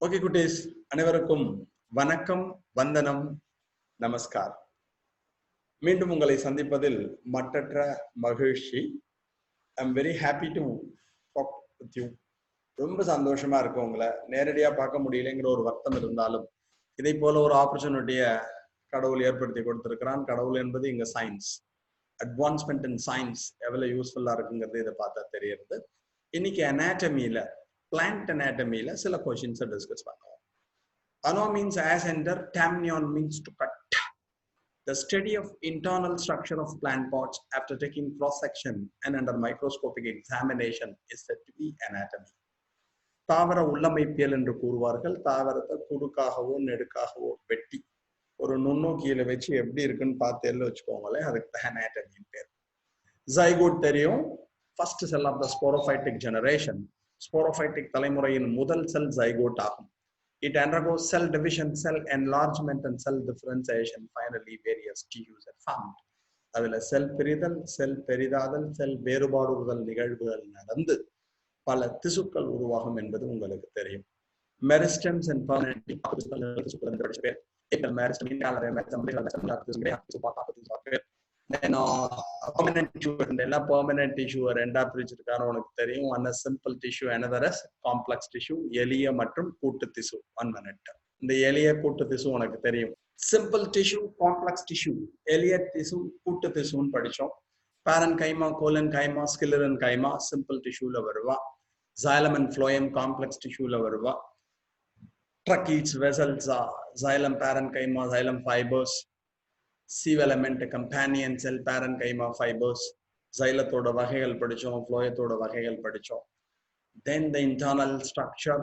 Okay குட்டீஸ், அனைவருக்கும் வணக்கம், வந்தனம், நமஸ்கார். மீண்டும் உங்களை சந்திப்பதில் மற்றற்ற மகிழ்ச்சி. I'm very happy to talk with you. ரொம்ப சந்தோஷமா இருக்கும். உங்களை நேரடியாக பார்க்க முடியலைங்கிற ஒரு வருத்தம் இருந்தாலும் இதை போல ஒரு ஆப்பர்ச்சுனிட்டியை கடவுள் ஏற்படுத்தி கொடுத்திருக்கிறான். கடவுள் என்பது இங்க சயின்ஸ், அட்வான்ஸ்மெண்ட் இன் சயின்ஸ் எவ்வளவு யூஸ்ஃபுல்லா இருக்குங்கிறது இதை பார்த்தா தெரியுது. இன்னைக்கு அனாட்டமியில, பிளான்ட் அனாட்டமியில சில கொஸ்டின்ஸை டிஸ்கஸ் பண்ணுவோம். Ano means as enter, tamnion means to cut. The study of internal structure of plant pots after taking cross-section and under microscopic examination is said to be anatomy. தாவர உள்ளமைப்பியல் என்று கூறுவார்கள். தாவரத்தை குறுக்காகவோ நெடுக்காகவோ வெட்டி ஒரு நுண்ணோக்கியில வச்சு எப்படி இருக்குன்னு பார்த்தேன்னு வச்சுக்கோங்களேன், அதுக்கு தான் anatomy பேர். ஜைகோட் தெரியும், first cell of the sporophytic generation. Sporophytic தலைமுறையின் முதல் செல் ஜைகோட் ஆகும். It undergoes cell division, cell enlargement and cell differentiation. Finally, various tissues are formed. அதில் செல் பிரிதல், செல் பெரிதாதல், செல் வேறுபாடுதல் நிகழ்வுகள் நடந்து பல திசுக்கள் உருவாகும் என்பது உங்களுக்கு தெரியும். மெரிஸ்டம்ஸ் அண்ட் permanent tissue ரெண்டா பிரிச்சிருக்காரு உனக்கு தெரியும். ஒன்னு simple tissue, another is complex tissue. எளிய மற்றும் கூட்டு திசு. 1 minute. இந்த எளிய கூட்டு திசு உனக்கு தெரியும். சிம்பிள் டிஷ்யூ, காம்ப்ளெக்ஸ் டிஷ்யூ, எளிய திசு, கூட்டு திசுன்னு படிச்சோம். பேரன் கைமா, கோலன் கைமா, ஸ்கிலரன் கைமா சிம்பிள் டிஷ்யூல வருவா. xylem and phloem காம்ப்ளெக்ஸ் டிஷ்யூல வருவா. ட்ரக்கீட்ஸ், வெசல்ஸ், xylem, பேரன் கைமா, xylem fibers. Sieve element, companion cell, parenchyma fibers. Xylatoda வகைகள் படிச்சோம், phloetoda வகைகள் படிச்சோம். Then the internal structure,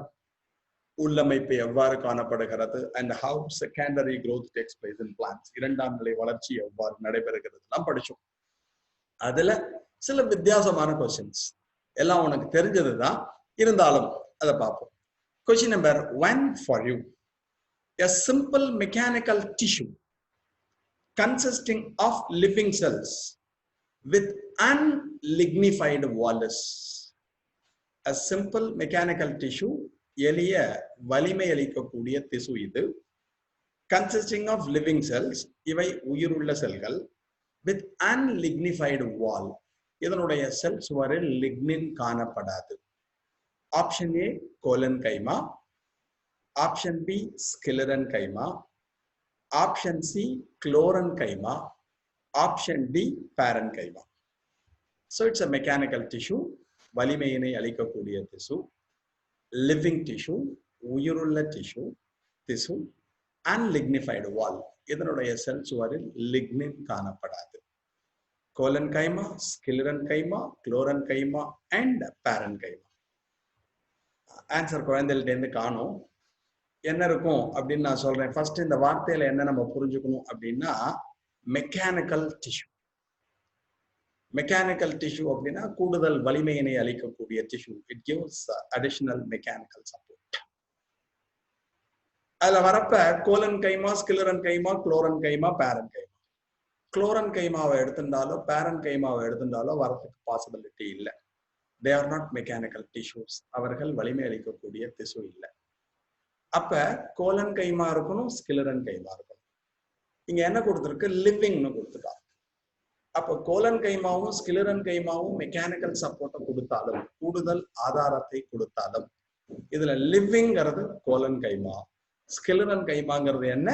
உள்ளமைப்பு எவ்வாறு காணப்படுகிறது, and how secondary growth takes place in plants. இரண்டாம் நிலை வளர்ச்சி எவ்வாறு நடைபெறுகிறது எல்லாம் படிச்சோம். அதுல சில வித்தியாசமான கொஸ்டின்ஸ் எல்லாம் உனக்கு தெரிஞ்சதுதான், இருந்தாலும் அதை பார்ப்போம். Question number 1 for you. A simple mechanical tissue consisting of living cells with unlignified vellus. A simple mechanical tissue, எளிய வலிமை அளிக்கக்கூடிய திசு இது. Consisting of living cells, இவை உயிருள்ள செல்கள். With unlignified wall, இதனுடைய செல் சுவரில் லிக்னின் காணப்படாது. Option A collenchyma, option B sclerenchyma, option C chlorenchyma, option D parenchyma. So it's a mechanical tissue, வலிமையினை அளிக்கக்கூடிய திசு. லிவிங் டிஷ்யூ, உயிருள்ள டிஷ்யூ திசு. அன்லிக்னிஃபைடு வால், இதனுடைய செல் சுவரில் லிக்னின் காணப்படாது. Collenchyma, sclerenchyma, chlorenchyma and parenchyma. Answer குழந்தைகிட்ட இருந்து காணும். என்ன இருக்கும் அப்படின்னு நான் சொல்றேன். ஃபர்ஸ்ட் இந்த வார்த்தையில என்ன நம்ம புரிஞ்சுக்கணும் அப்படின்னா, மெக்கானிக்கல் டிஷ்யூ. மெக்கானிக்கல் டிஷ்யூ அப்படின்னா கூடுதல் வலிமையினை அளிக்கக்கூடிய tissue. It gives additional mechanical support. அதுல வரப்ப கோலன் கைமா, ஸ்கிலரன் கைமா, குளோரன் கைமா, பேரன் கைமா. குளோரன் கைமாவை எடுத்திருந்தாலோ பேரன் கைமாவை எடுத்திருந்தாலோ வரதுக்கு பாசிபிலிட்டி இல்லை. They are not mechanical tissues. அவர்கள் வலிமை அளிக்கக்கூடிய திசு இல்லை. அப்ப கோலன் கைமா இருக்கணும், ஸ்கிலரன் கைமா இருக்கணும். இங்க என்ன கொடுத்திருக்கு, லிவிங்னு கொடுத்துருக்காங்க. அப்ப கோலன் கைமாவும் ஸ்கிலரன் கைமாவும் மெக்கானிக்கல் சப்போர்ட்டை கொடுத்தாலும், கூடுதல் ஆதாரத்தை கொடுத்தாலும், இதுல லிவிங்கிறது கோலன் கைமா, ஸ்கிலரன் கைமாங்கிறது என்ன,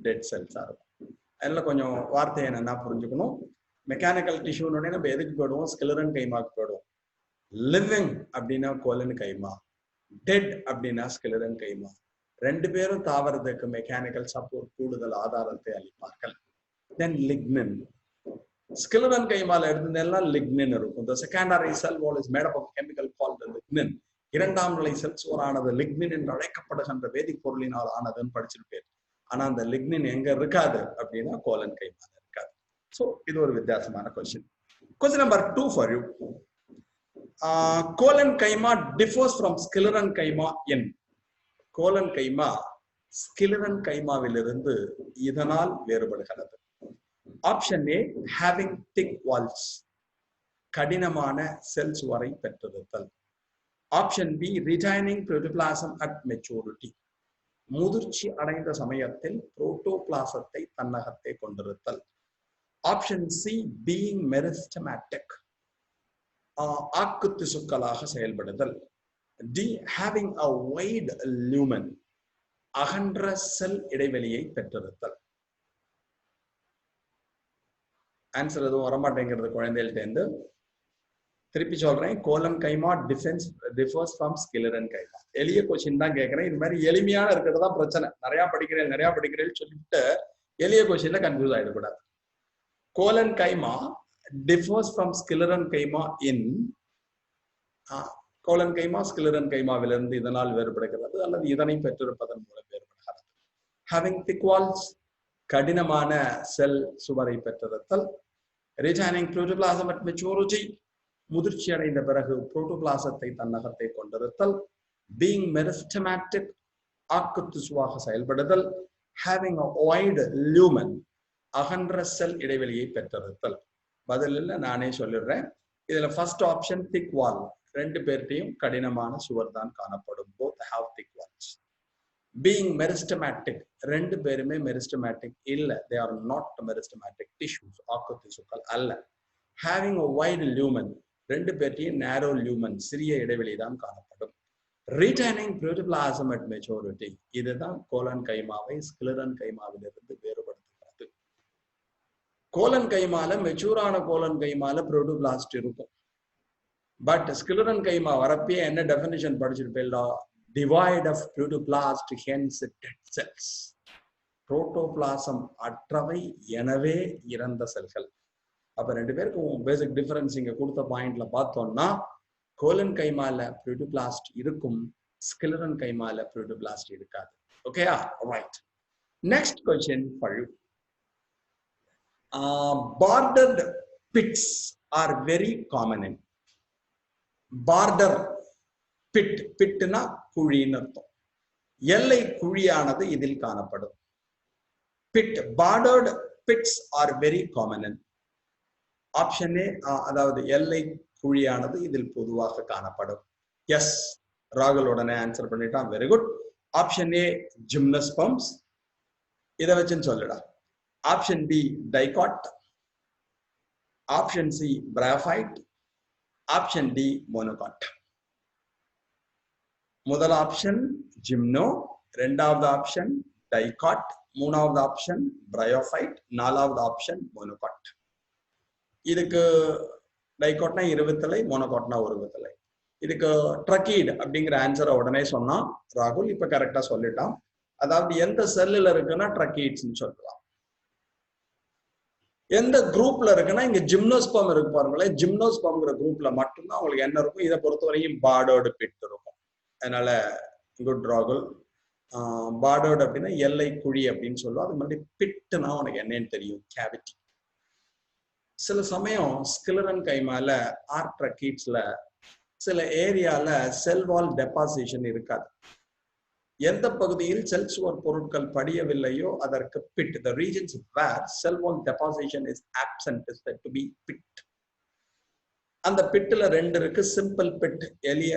டெட் செல்ஸா இருக்கும். அதுல கொஞ்சம் வார்த்தையை என்னன்னா புரிஞ்சுக்கணும். மெக்கானிக்கல் டிஷ்யூன்னு நம்ம எதுக்கு போயிடுவோம், ஸ்கிலரன் கைமாக்கு போயிடுவோம். லிவிங் அப்படின்னா கோலன் கைமா, டெட் அப்படின்னா ஸ்கிலரன் கைமா. ரெண்டு பேரும் தாவரத்துக்கு மெக்கானிக்கல் சப்போர்ட், கூடுதல் ஆதாரத்தை அளிப்பார்கள். தென் லிக்னின். ஸ்கிலரன் கைமால இருந்ததெல்லாம் லிக்னின் இருக்கும். The secondary cell wall is made up of chemical called lignin. இரண்டாம் நிலை செல் சுவரானது லிக்னின் என்று அழைக்கப்படுகின்ற வேதிப்பொருளினால் ஆனதுன்னு படிச்சிருப்பேன். ஆனா அந்த லிக்னின் எங்க இருக்காது அப்படின்னா கோலன் கைமால இருக்காது. சோ இது ஒரு வித்தியாசமான question. Question number 2 for you. Collenchyma differs from sclerenchyma in. Collenchyma ஸ்கிலரன் கைமாவிலிருந்து இதனால் வேறுபடுகிறது. Option A having thick walls, கடினமான செல் சுவரை பெற்றிருத்தல். Option B retaining protoplasm at maturity, முதிர்ச்சி அடைந்த சமயத்தில் புரோட்டோபிளாசத்தை தன்னகத்தை கொண்டிருத்தல். ஆப்ஷன் சி பீயிங் மெரிஸ்டமேட்டிக், ஆக்கு திசுக்களாக செயல்படுதல். D having a wide lumen, அகன்ற செல் இடைவெளியை பெற்றிருத்தல். ஆன்சர் எதுவும் வரமாட்டேங்கிறது குழந்தைகள்டேந்து. திருப்பி சொல்றேன், கோலம் கைமா டிஃபர்ஸ் ஃப்ரம் ஸ்கிலரன் கைமா. எளிய கொஸ்டின் தான் கேட்கிறேன். இது மாதிரி எளிமையான இருக்கிறது தான் பிரச்சனை. நிறைய படிக்கிறேன் சொல்லிட்டு எளிய கொஸ்டின்ல கன்ஃபியூஸ் ஆயிடக்கூடாது. Collenchyma differs from sclerenchyma in, collenchyma ஸ்கிலரன் கைமாவிலிருந்து இதனால் வேறுபடுகிறது அல்லது இதனை பெற்றிருப்பதன் மூலம் வேறுபடுகிறது. ஹேவிங் திக் வால்ஸ், கடினமான செல் சுவரை பெற்றிருத்தல். ரிட்டைனிங் புரோட்டோபிளாசம் அட் மெச்சூரிட்டி, முதிர்ச்சி அடைந்த பிறகு புரோட்டோபிளாசத்தை தன்னகத்தை கொண்டிருத்தல். பீயிங் மெரிஸ்டமேட்டிக், ஆக்கு திசுவாக செயல்படுதல். ஹேவிங் அ வைட் லியூமன், அகன்ற செல் இடைவெளியை பெற்றிருத்தல். பதில் இல்லை, நானே சொல்லிடுறேன். இதுல ஃபர்ஸ்ட் ஆப்ஷன் திக் வால், ரெண்டு பேர்ட்டையும் கடினமான சுவர் தான் காணப்படும். both have thick walls. Being meristematic, ரெண்டு பேருமே meristematic இல்ல, they are not meristematic tissues, ஆக்கு திசுக்கள் அல்ல. Having a wide lumen, ரெண்டு பேர்ட்டையும் narrow lumen, சிறிய இடைவெளி தான் காணப்படும். Retaining protoplasm at maturity, இதுதான் கோலன் கைமாவை ஸ்கிலரன் கைமாவிலிருந்து வேறுபடுத்துகிறது. கோலன் கைமால மெச்சூரான கோலன் கைமால புரோட்டோபிளாஸ்ட் இருக்கும். பட் ஸ்கிலரன் கைமா வரப்பே என்ன டெஃபினிஷன் படிச்சிருப்பேன், devoid of protoplast hence dead cells, protoplasm அற்றவை எனவே இறந்த செல்கள். அப்ப ரெண்டு பேருக்கும் பேசிக் டிஃபரன்ஸ் இங்க கொடுத்த பாயிண்ட்ல பார்த்தோம்னா, கோலன் கைமால புரோட்டோபிளாஸ்ட் இருக்கும், ஸ்கிலரன் கைமால புரோட்டோபிளாஸ்ட் இருக்காது. ஓகேயா? Right. Next question for you. Bordered pits are very common in. Border pit, pitna குழின்னு அர்த்தம். எல்லை குழியானது இதில் காணப்படும். pit, bordered pits are very common in. Option A, அதாவது எல்லை குழியானது இதில் பொதுவாக காணப்படும். எஸ், ராகுல் உடனே ஆன்சர் பண்ணிட்டான், very good. Option A gymnosperms, இதை வச்சுன்னு சொல்லுடா. Option B dicot, option C bryophyte, option D monocot. முதல் ஆப்ஷன் ஜிம்னோ, இரண்டாவது ஆப்ஷன் டைகாட், மூணாவது ஆப்ஷன் பிரையோஃபைட், நாலாவது ஆப்ஷன் மோனோகாட். இதுக்கு டைகாட்னா இருபத்தலை, மோனோகாட்னா ஒரு வித்தலை. இதுக்கு ட்ரக்கீட் அப்படிங்கிற ஆன்சரை உடனே சொன்னா ராகுல், இப்ப கரெக்டா சொல்லிட்டான். அதாவது எந்த செல்லுல இருக்குன்னா ட்ரக்கீட்ஸ்ன்னு சொல்லலாம். எந்த குரூப்ல இருக்குன்னா இங்க ஜிம்னோஸ்பம் இருக்கு பாருங்களேன், ஜிம்னோஸ்பம்ங்கிற குரூப்ல மட்டும்தான் உங்களுக்கு என்ன இருக்கும். இதை பொறுத்தவரையும் பார்டர்டு பிட் இருக்கும். அதனால குட் ராகுல். பார்டர்டு அப்படின்னா எல்லை குழி அப்படின்னு சொல்லுவோம். அது மாதிரி பிட்னா உனக்கு என்னன்னு தெரியும், கேவிட்டி. சில சமயம் ஸ்கிலரன் கைமால ஆர்ட்ரக்கீட்ஸ்ல சில ஏரியால செல் வால் டெபாசிஷன் இருக்காது. எந்த பகுதியில் செல் சுவர் பொருட்கள் படியவில்லையோ அதற்கு bit. The regions where cell wall deposition is absent is said to be pit. அந்த பிட்ல ரெண்டு இருக்கு. சிம்பிள் பிட், எளிய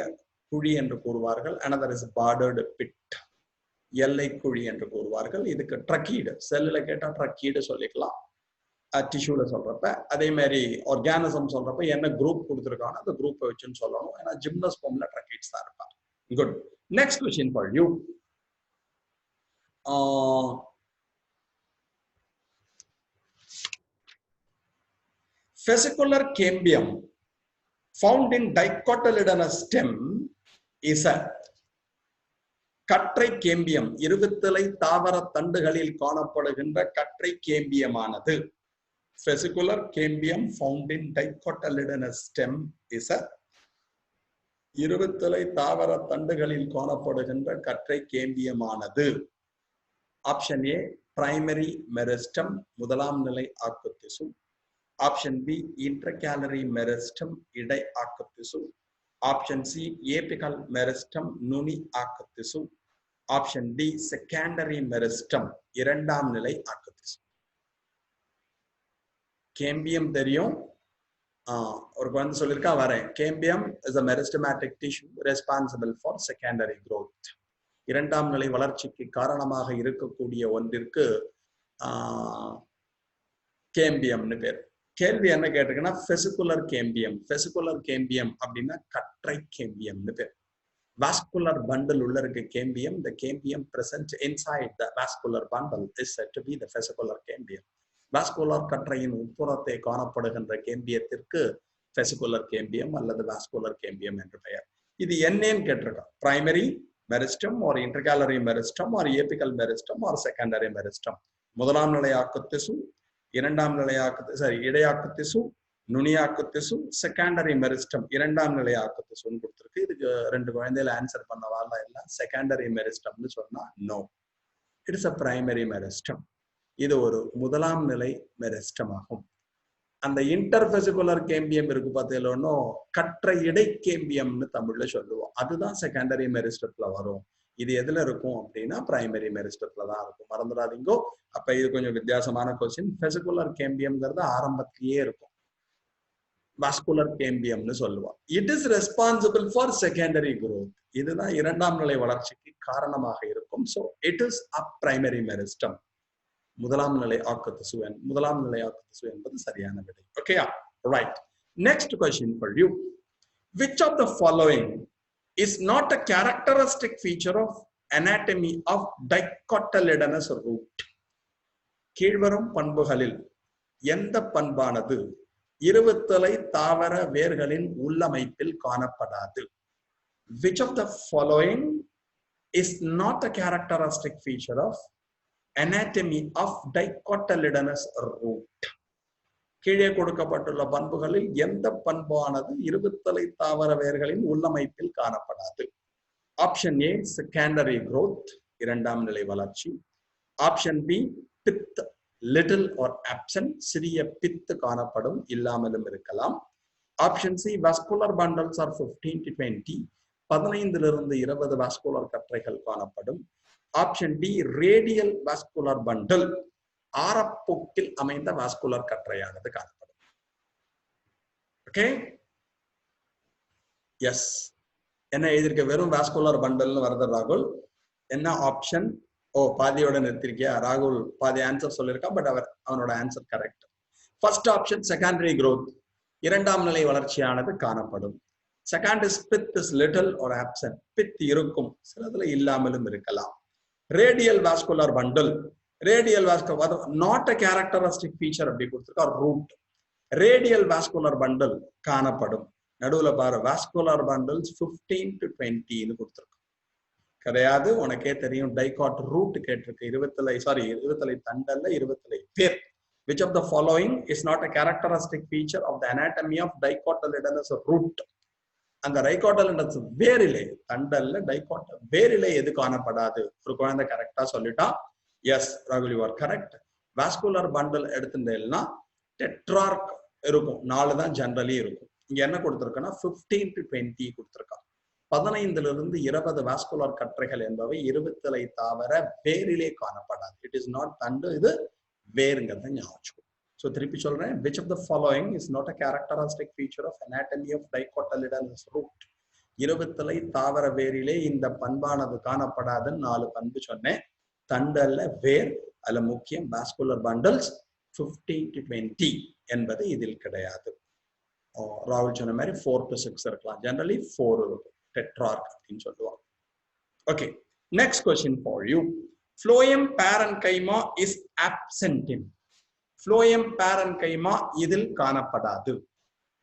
குழி என்று கூறுவார்கள். another is bordered pit, எல்லை குழி என்று கூறுவார்கள். இதுக்கு ட்ரக்கீடு, செல்லுல கேட்டா ட்ரக்கீடு சொல்லிக்கலாம், டிஷ்யூல சொல்றப்ப. அதே மாதிரி ஆர்கானிசம் சொல்றப்ப என்ன குரூப் கொடுத்துருக்காங்க அந்த குரூப்பை வச்சுன்னு சொல்லணும். ஏன்னா ஜிம்னோஸ்பம்ல ட்ரக்கீட்ஸ் தான் இருப்பாங்க. Good. Next question for you. Fascicular cambium found in dicotyledonous stem is a கற்றை கேம்பியம். இருபத்தலை தாவர தண்டுகளில் காணப்படுகின்ற கற்றை கேம்பியமானது. Fascicular cambium found in dicotyledonous stem is a இருபத்தலை தாவர தண்டுகளில் காணப்படுகின்ற கற்றை கேம்பியமானது. ஆப்ஷன் ஏ பிரைமரி மெரிஸ்டம், முதலாம் நிலை ஆக்கு திசு. ஆப்ஷன் பி இன்ட்ரகேலரி மெரிஸ்டம், இடை ஆக்கு திசு. ஆப்ஷன் சி ஏபிகல் மெரிஸ்டம், நுனி ஆக்கு திசு. ஆப்ஷன் டி செகண்டரி மெரிஸ்டம், இரண்டாம் நிலை ஆக்கு திசு. கேம்பியம் தெரியும், ஒரு குழந்தை சொல்லியிருக்கா வரேன். Cambium is a meristematic tissue responsible for secondary growth. இரண்டாம் நிலை வளர்ச்சிக்கு காரணமாக இருக்கக்கூடிய ஒன்றிற்கு கேம்பியம்னு பேர். கேள்வி என்ன கேட்டிருக்குன்னா வெசிகுலர் கேம்பியம். வெசிகுலர் கேம்பியம் அப்படின்னா கற்றை கேம்பியம்னு பேர். வாஸ்குலர் பண்டல் உள்ள இருக்க cambium, the cambium present inside the vascular bundle is said to be the vesicular cambium. Vascular கற்றையின் உட்புறத்தை காணப்படுகின்ற கேம்பியத்திற்கு வெசிகுலர் கேம்பியம் அல்லது வாஸ்குலர் கேம்பியம் என்று பெயர். இது என்னன்னு கேட்டிருக்கோம். Primary meristem or intercalary meristem or apical meristem or secondary meristem. முதலாம் நிலையாக்கு திசு, இரண்டாம் நிலையாக்கு இடையாக்கு திசு, நுனியாக்கு திசு, செகண்டரி மெரிஸ்டம் இரண்டாம் நிலையாக்கு திசுன்னு கொடுத்துருக்கு. இதுக்கு ரெண்டு குழந்தையில ஆன்சர் பண்ண வரல இல்ல. செகண்டரி மெரிஸ்டம்னு சொன்னா no, it is a primary meristem. இது ஒரு முதலாம் நிலை மெரிஸ்டம் ஆகும். அந்த இன்டர்வெசிகுலர் கேம்பியம் இருக்கு பார்த்தீங்கன்னா கற்றை இடை கேம்பியம்னு தமிழ்ல சொல்லுவோம். அதுதான் செகண்டரி மெரிஸ்டத்துல வரும். இது எதுல இருக்கும் அப்படின்னா பிரைமரி மெரிஸ்டத்துல தான் இருக்கும். மறந்துடாதீங்கோ. அப்ப இது கொஞ்சம் வித்தியாசமான கொஸ்டின். வெசிகுலர் கேம்பியம்ங்கிறது ஆரம்பத்திலேயே இருக்கும். வாஸ்குலர் கேம்பியம்னு சொல்லுவோம். It is responsible for secondary growth. இதுதான் இரண்டாம் நிலை வளர்ச்சிக்கு காரணமாக இருக்கும். So it is a primary meristem. முதலாம் நிலை ஆக்கு திசு என்பது சரியான விடை. ஓகேயா? Right. Next question for you. Which of the following is not a characteristic feature of anatomy of dicotyledonous root? கீழ்வரும் பண்புகளில் எந்த பண்பானது இருவுத்தலை தாவர வேர்களின் உள்ளமைப்பில் காணப்படாது? Which of the following is not a characteristic feature of anatomy of dicotyledonous root? கீழே கொடுக்கப்பட்டுள்ள பண்புகளில் எந்த பண்பானது இருவுத்தலை தாவர வேர்களின் உள்ளமைப்பில் காணப்படாது? ஆப்ஷன் ஏ செகண்டரி growth, இரண்டாம் நிலை வளர்ச்சி. Option B pith little or absent, சிறிய பித்து காணப்படும், இல்லாமலும் இருக்கலாம். Option C vascular bundles are 15 to 20, 15 to 20 vascular கற்றைகள் காணப்படும். Option D radial vascular bundle, ஆரப்போக்கில் அமைந்த வாஸ்குலர் கற்றையானது காணப்படும். Okay, yes. என்ன எழுதியிருக்க? வெறும் வாஸ்குலர் பண்டல்னு வருது ராகுல். என்ன ஆப்ஷன்? ஓ, பாதியோட நிறுத்திருக்கியா? ராகுல் பாதி ஆன்சர் சொல்லியிருக்கா, பட் அவனோட answer correct. First option secondary growth, இரண்டாம் நிலை வளர்ச்சியானது காணப்படும். Second is pith is little or absent, pith இருக்கும், சிலதுல இல்லாமலும் இருக்கலாம். Radial vascular bundle, radial vascular not a characteristic feature அப்படி கொடுத்துருக்கா. ரூட் ரேடியல் வாஸ்குலர் பண்டல் காணப்படும். நடுவுல பாரு வாஸ்குலர் பண்டல்ஸ் 15 to 20 கொடுத்துருக்கு. கிடையாது, உனக்கே தெரியும். டைகாட் ரூட் கேட்டிருக்கு. இருபத்தலை தண்டல்ல இருபத்தலை வேர். Which of the following is not a characteristic feature of the anatomy of dicotyledonous root? அந்த டைகாட்டிலடனஸ் வேரிலே, தண்டல்ல டைகாட் வேரிலே எது காணப்படாது? ஒரு குழந்தை கரெக்டா சொல்லிட்டா. எஸ் ராகுல், you are correct. Vascular bundle எடுத்துட்டேன்னா டெட்ரார்க் இருக்கும், 4 தான் ஜெனரலி இருக்கும். இங்க என்ன கொடுத்துருக்கோன்னா 15 to 20 கொடுத்துருக்கா. 15 to 20 வாஸ்குலர் கற்றைகள் என்பவை இருபத்தலை தாவர வேரிலே காணப்படாது. இட் இஸ் நாட் தண்டு, இது வேருங்கிறத ஞாபகம். ஸோ திருப்பி சொல்றேன். which of the following is not a characteristic feature of anatomy of dicotyledonous root? இருபத்தலை தாவர வேரிலே இந்த பண்பானது காணப்படாதுன்னு 4 பண்பு சொன்னேன். தண்டல்ல வேர், அதுல முக்கியம் வாஸ்குலர் பண்டல்ஸ் 15 to 20 என்பது இதில் கிடையாது. ராகுல் சொன்ன மாதிரி 4 to 6 இருக்கலாம். ஜெனரலி 4 இருக்கும். டெட்ரார்க் அப்படின்னு சொல்லுவாங்க. Okay, next question for you. phloem parenchyma is absent in. phloem parenchyma இதில் காணப்படாது.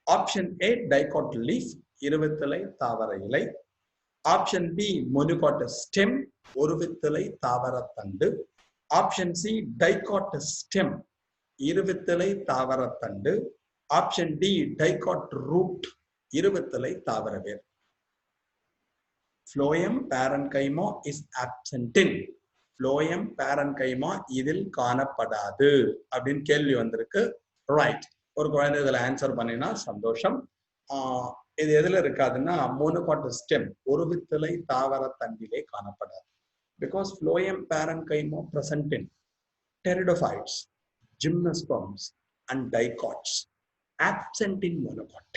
ஆப்ஷன் ஏ டைகாட் லீஃப், இருவித்தலை தாவர இலை. ஆப்ஷன் பி மோனோகாட் ஸ்டெம், ஒருவித்தலை தாவர தண்டு. ஆப்ஷன் சி டைகாட் ஸ்டெம், இருவித்தலை தாவர தண்டு. ஆப்ஷன் டி டைகாட் ரூட், இருவித்தலை தாவர வேர். phloem parenchyma is absent in. phloem parenchyma இதில் காணப்படாது அப்படின்னு கேள்வி வந்திருக்கு. ரைட், ஒரு குழந்தை இதுல ஆன்சர் பண்ணினா சந்தோஷம். இது எதுல இருக்காதுன்னா மோனோகாட் ஸ்டெம், ஒருவித்தலை தாவர தண்டிலே காணப்படாது. Because phloem parenchyma present in pteridophytes, gymnosperms and dicots. absent in monocot.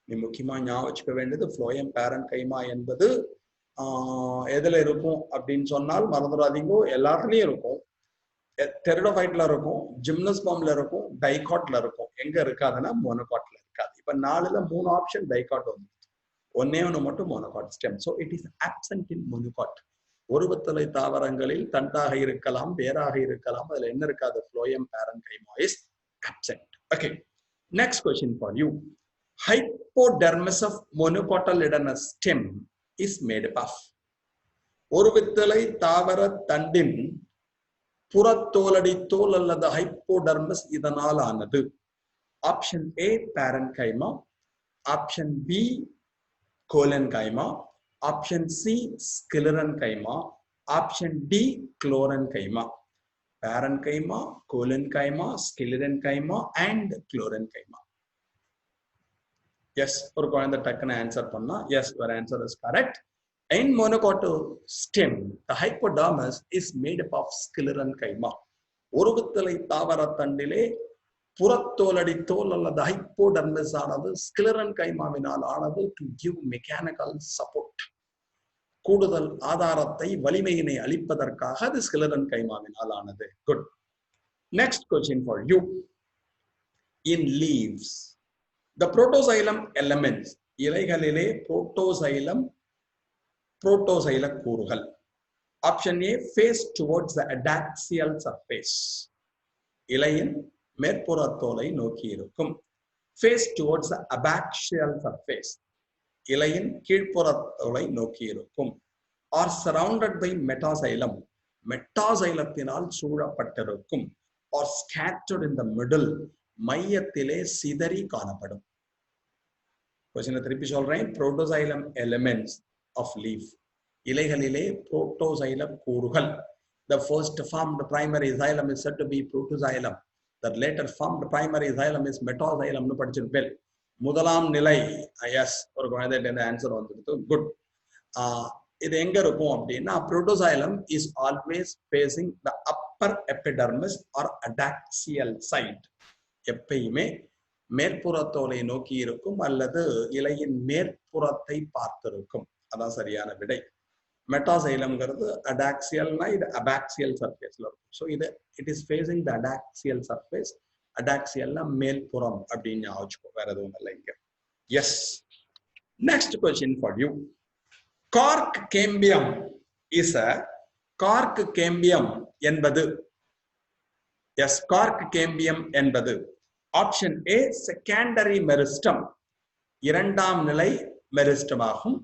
நீ முக்கியமா ஞாபகம் வச்சுக்க வேண்டியது ஃப்ளோயம் பேரன் கைமா என்பது எதுல இருக்கும் அப்படின்னு சொன்னால் மறந்துடாதீங்க, எல்லாத்துலயும் இருக்கும். டெரிடோஃபைட்ல இருக்கும், ஜிம்னோஸ்பர்ம்ல இருக்கும், டைகாட்ல இருக்கும். எங்க இருக்காதுன்னா மோனோகாட்ல இருக்காது. இப்ப 4ல 3 ஆப்ஷன் டைகாட் வந்து, ஒன்னே ஒன்று மட்டும் monocot stem. So it is absent in monocot. ஒருவத்தலை தாவரங்களில் தண்டாக இருக்கலாம், வேராக இருக்கலாம், அதுல என்ன இருக்காது? Phloem parenchyma is absent. Okay, next question for you. Hypodermis of monocotyledonous stem is made up of. ஒரு வித்தலை தாவர தண்டின் புறத்தோலடி தோல் அல்லது ஹைப்போடர்மஸ் இதனால் ஆனது. Option A parenchyma, option B collenchyma, option C sclerenchyma, option D chlorenchyma. Parenchyma, collenchyma, sclerenchyma and chlorenchyma. Yes, ஒரு குழந்தை டக்குன்னு ஆன்சர் பண்ணா yes, your answer is correct. In monocot stem, the hypodermis is made up of sclerenchyma. ஒரு வித்தலை தாவர தண்டிலே புறத்தோலடி தோல் அல்லது hypodermis ஆனது ஸ்கிலரன்கைமாவினால் ஆனது to give mechanical support. கூடுதல் ஆதாரத்தை, வலிமையினை அளிப்பதற்காக அது ஸ்கிலரன்கைமாவினால் ஆனது. Good. Next question for you. In leaves, the protoxylem elements, இலைகளிலே புரோட்டோசைல கூறுகள். Option A face towards the adaxial surface, இலையின் மேற்புற தோலை நோக்கி இருக்கும். face towards the abaxial surface, இலையின் கீழ்ப்புற தோலை நோக்கி இருக்கும். or surrounded by metaxylem, மெட்டாசைலத்தினால் சூழப்பட்டிருக்கும். or scattered in the middle, மையத்திலே சிதறி காணப்படும். கொஸ்டினை திருப்பி சொல்றேன். புரோட்டோசைலம் எலிமெண்ட்ஸ் ஆஃப் லீஃப், இலைகளிலே புரோட்டோசைல கூறுகள். The first formed primary xylem is said to be protoxylem. The later formed primary xylem is metaxylem னு படிச்சிருப்பேன். முதலாம் நிலை எஸ், ஒரு குழந்தைகிட்ட ஆன்சர் வந்துருக்கு. குட். இது எங்க இருக்கும் அப்படின்னா, protoxylem is always facing the upper epidermis or adaxial side. எப்பயுமே மேற்புறத்தோலை நோக்கி இருக்கும் அல்லது இலையின் மேற்புறத்தை பார்த்திருக்கும். அதான் சரியான விடை. மெட்டாசைலம்ங்கிறது அடாக்சியல்னா இது அபாக்சியல் சர்ஃபேஸ்ல இருக்கும். ஸோ இது it is facing the adaxial surface. அடாக்சியல்னா மேல்புறம் அப்படின்னு ஞாபகம், வேற எதுவும் இல்லை இங்க. Yes. Next question for you. Cork cambium is a, cork cambium என்பது, எஸ், கார்க் கேம்பியம் என்பது ஆப்ஷன் ஏ செகண்டரி மெரிஸ்டம், இரண்டாம் நிலை மெரிஸ்டம் ஆகும்,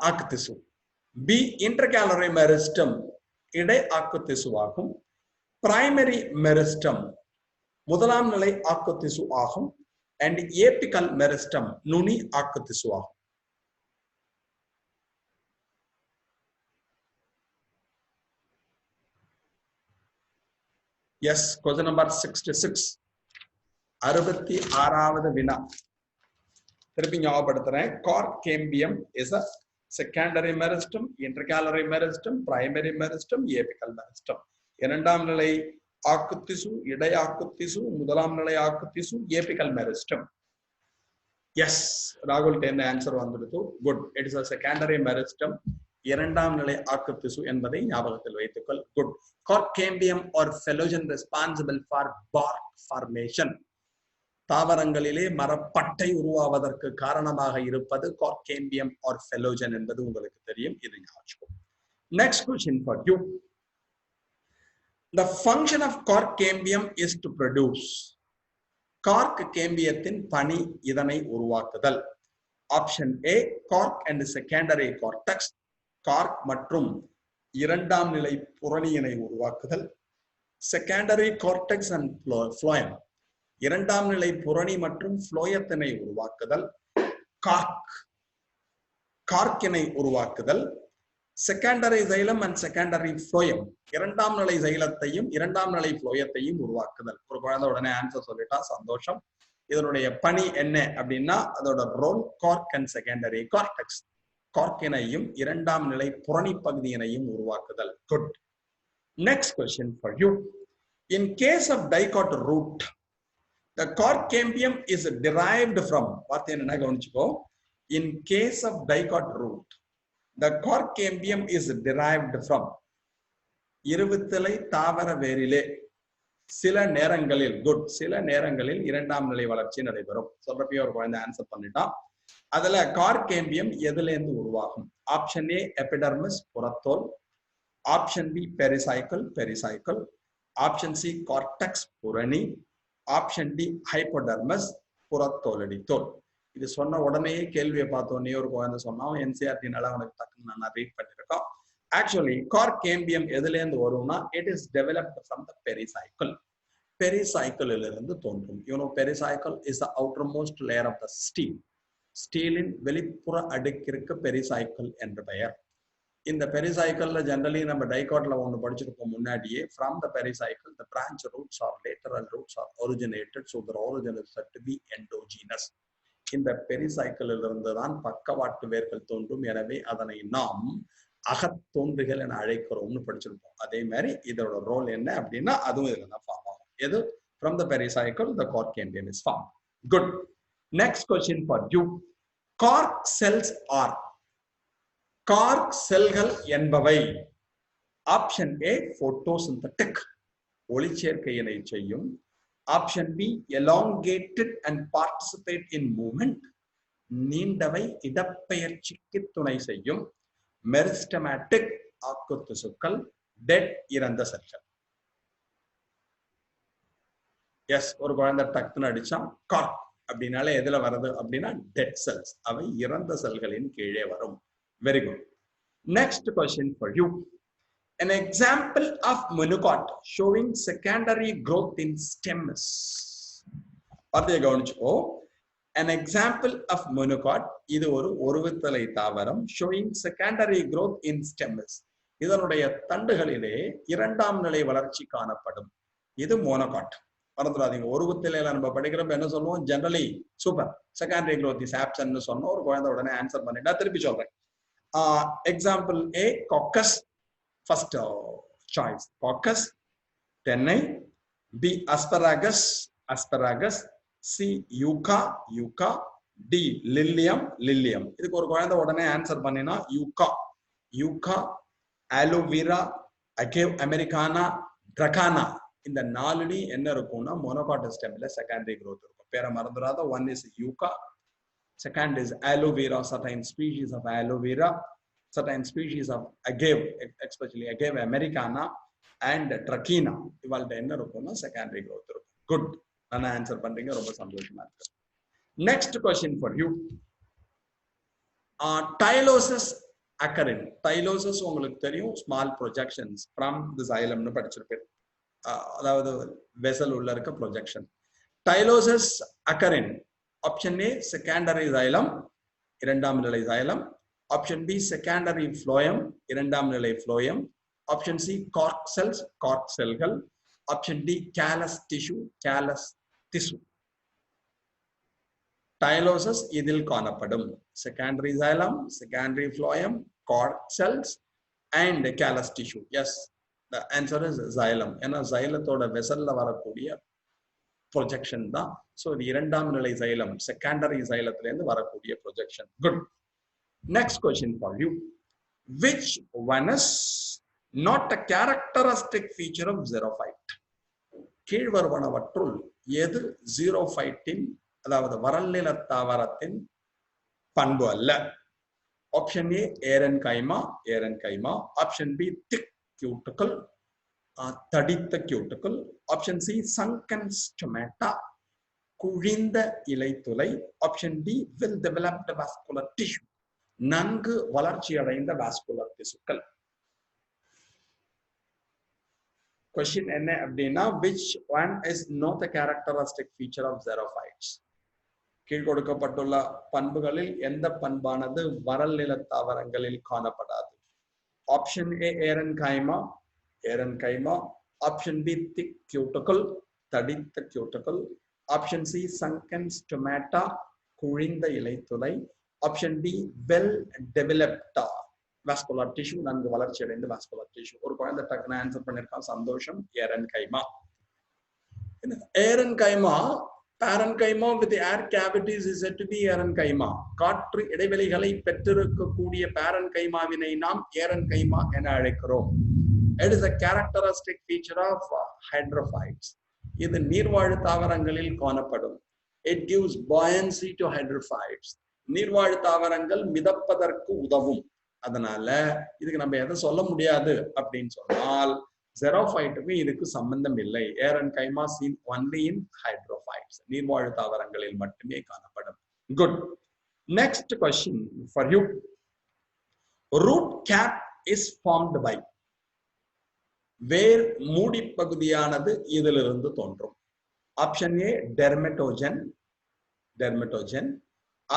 ஆக்கு திசு. பி இன்டர்கேலரி மெரிஸ்டம், இடை ஆக்கு திசு ஆகும். பிரைமரி மெரிஸ்டம், முதலாம் நிலை ஆக்கு திசு ஆகும். அண்ட் ஏபிக்கல் மெரிஸ்டம், நுனி ஆக்கு திசு ஆகும். எஸ், கொஸ்டின் நம்பர் 66, 66வது வினா. திருப்பி ஞாபகப்படுத்துறேன். Cork cambium is a secondary meristem, intercalary meristem, primary meristem, apical meristem. இரண்டாம் நிலை ஆக்கு திசு, இடை ஆக்கு திசு, முதலாம் நிலை ஆக்கு திசு, ஏபிக்கல் மெரிஸ்டம். எஸ், ராகுல் டென் ஆன்சர் வந்துடுது. Good. It is a secondary meristem, இரண்டாம் நிலை ஆக்கு திசு என்பதை ஞாபகத்தில் வைத்துக்கொள். Good. Cork cambium or phellogen responsible for bark formation, தாவரங்களிலே மரப்பட்டை உருவாவதற்கு காரணமாக இருப்பது கார்க் கேம்பியம் ஆர் ஃபெலோஜன் என்பது உங்களுக்கு தெரியும். இது ஞாபகம். Next question for you. The function of cork cambium is to produce. Cork கேம்பியத்தின் பணி இதனை உருவாக்குதல். Option A cork and secondary cortex, cork மற்றும் இரண்டாம் நிலை புறணியினை உருவாக்குதல். செகண்டரி கார்டெக்ஸ் அண்ட் ஃப்ளோயம், இரண்டாம் நிலை புரணி மற்றும் ஃப்ளோயத்தினை உருவாக்குதல். கார்க்கினை உருவாக்குதல். Secondary xylem and secondary phloem, இரண்டாம் நிலை சைலத்தையும் இரண்டாம் நிலை ஃப்ளோயத்தையும் உருவாக்குதல். ஒரு குழந்தை உடனே ஆன்சர் சொல்லிட்டா சந்தோஷம். இதனுடைய பணி என்ன அப்படின்னா, அதோட role cork and secondary cortex, கார்க்கினையும் இரண்டாம் நிலை புரணி பகுதியினையும் உருவாக்குதல். Good. Next question for you. In case of dicot root, The cork cambium is derived from, in case of dicot root, the cork cambium is derived from இருவித்தலை தாவர வேரிலே சில நேரங்களில் சில நேரங்களில் இரண்டாம் நிலை வளர்ச்சி நடைபெறும். சொல்றப்பயே ஒரு குழந்தை ஆன்சர் பண்ணிட்டான். அதுல கார்க் கேம்பியம் எதுல இருந்து உருவாகும்? ஆப்ஷன் ஏ எபிடர்மிஸ் புறத்தோல், option B pericycle, option C cortex புரணி, ஆப்ஷன் டி ஹைப்போடர்மஸ் புறத்தோலடி தோல். இது சொன்ன உடனே கேள்வியை பார்த்தோன்னே ஒரு குழந்தை சொன்னா என்சிஆர்டினால அவனுக்கு டக்குன்னு நான் ரீட் பண்ணிருக்கோம். Actually, cork cambium எதுல இருந்து வரும்னா it is developed from the pericycle. Pericycle இலிருந்து தோன்றும். You know, pericycle is the outermost layer of the steel. ஸ்டீலின் வெளிப்புற அடுக்கிற்கு பெரிசைக்கிள் என்று பெயர். இந்த பெரிசைக்கிள்ல ஜெனரலி நம்ம டைகாட்ல ஒன்று படிச்சிருப்போம் முன்னாடியே. From the pericycle, the branch roots or lateral roots are originated, so their origin is said to be endogenous. இந்த pericycle இருந்து தான் பக்கவாட்டு வேர்கள் தோன்றும். எனவே அதனை நாம் அகத்தோன்றுகள் என அழைக்கிறோம்னு படிச்சிருப்போம். அதே மாதிரி இதோட ரோல் என்ன அப்படின்னா அதுவும் இதுல தான் ஃபார்ம் ஆகும். எது? From the pericycle, the cork cambium is formed. Good. Next question for you. Cork cells are. Cork செல்கள் என்பவை ஆப்ஷன் ஏ photosynthetic, ஒளிச்சேர்க்கையினை செய்யும். Option B elongated and participate in movement, நீண்டவை இடப்பெயர்ச்சிக்கு துணை செய்யும். மெரிஸ்டமேட்டிக், ஆக்கு திசுக்கள். டெட், இறந்த செல்கள். எஸ், ஒரு குழந்தை டக்குன்னு அடிச்சா கார்க் அப்படின்னாலே எதுல வருது அப்படின்னா டெட் செல்ஸ், அவை இறந்த செல்களின் கீழே வரும். Very good. Next question for you. An example of monocot showing secondary growth in stems. வார்த்தையை கவனிச்சுக்கோ. An example of monocot, இது ஒரு ஒருவித்தலை தாவரம். Showing secondary growth in stems, இதனுடைய தண்டுகளிலே இரண்டாம் நிலை வளர்ச்சி காணப்படும். இது மோனோகாட். மறந்துடாதீங்க, ஒருவித்தலையில நம்ம படிக்கிறப்ப என்ன சொல்லுவோம்? Generally super secondary growth is absent சொன்னோம். ஒரு குழந்தை உடனே ஆன்சர் பண்ணிட்டா. திருப்பி சொல்றேன். Example A Cocos, first choice Cocos. தென்னை. B asparagus. C yucca. D lilium. இதுக்கு ஒரு குழந்தை உடனே ஆன்சர் பண்ணினா yucca, aloe vera, agave americana, dracaena. இந்த 4 என்ன இருக்கும்னா மோனோகாட் ஸ்டெம்ல செகண்டரி growth இருக்கும். பேரை மறந்துடாத. One is yucca, second is aloe vera, certain species of aloe vera, certain species of agave, especially agave americana and trachina. இவால்ட்ட என்ன இருக்கும்னா செகண்டரி growth இருக்கும். குட், நான் ஆன்சர் பண்றீங்க, ரொம்ப சந்தோஷமா இருக்கு. Next question for you. Tylosis occur in. Tylosis உங்களுக்கு தெரியும், small projections from the xylem படிச்சிருப்பேன். அதாவது வெசல் உள்ள இருக்க projection. Tylosis occur in. Option A secondary xylem, இரண்டாம் நிலை xylem. Option B secondary phloem, இரண்டாம் நிலை phloem. Option C cork cells, cork செல்கள். ஆப்ஷன் டி கேலஸ் திசு. டைலோசிஸ் இதில் காணப்படும். Secondary xylem, secondary phloem, Garg cells and callus tissue. Yes, the answer is xylem. ஏன்னா xylத்தோட வெசல்ல வரக்கூடிய ப்ரொஜெக்ஷன் தான். ஸோ இது இரண்டாம் நிலை xylem, செகண்டரி xylத்துல இருந்து வரக்கூடிய projection. Good. Next question for you. Which one is not a characteristic feature of xerophyte? கீழ்வருவனவற்றுள் எது xerophyteன், அதாவது வரல் நில தாவரத்தின் பண்பு அல்ல? Option A aerenchyma. Option B thick cuticle, தடித்த cuticle. Option C sunken stomata, குழிந்த இலைத்துளை. Option D well developed vascular tissue, நன்கு வளர்ச்சி அடைந்த வாஸ்குலர் திசுக்கள். கொஸ்டின் என்ன அப்படின்னா which one is not a characteristic feature of xerophytes? கீழ் கொடுக்கப்பட்டுள்ள பண்புகளில் எந்த பண்பானது வரல் நில தாவரங்களில் காணப்படாது? Option A aerenchyma. Option B thick cuticle, தடித்த cuticle. Option C sunken stomata, குழிந்த இலைத்துளை. ஆப்ஷன் டி வெல் டெவலப்டா வாஸ்குலர் டிஷ்யூ, நன்கு வளர்ச்சி அடைந்த வாஸ்குலர் டிஷ்யூ. ஒரு குழந்தை டக்குன்னு ஆன்சர் பண்ணிருக்கான், சந்தோஷம். Aerenchyma. Aerenchyma parenchyma with air cavities is said to be parenchyma. காற்று இடைவெளிகளை பெற்றிருக்கக்கூடிய parenchymaவினை நாம் parenchyma என அழைக்கிறோம். It is a characteristic feature of hydrophytes. இது நீர்வாழ் தாவரங்களில் காணப்படும். It gives buoyancy to hydrophytes. நீர்வாழ் தாவரங்கள் மிதப்பதற்கு உதவும். அதனால இதுக்கு நம்ம எதை சொல்ல முடியாது அப்படின்னு சொன்னால் xerophyteக்கு இதுக்கு சம்பந்தம் இல்லை. parenchyma seen only in hydrophytes. நீர்வாழ் தாவரங்களில் மட்டுமே காணப்படும். Good. Next question for you. Root cap is formed by. வேர் மூடி பகுதியானது இதிலிருந்து தோன்றும். Option A dermatogen,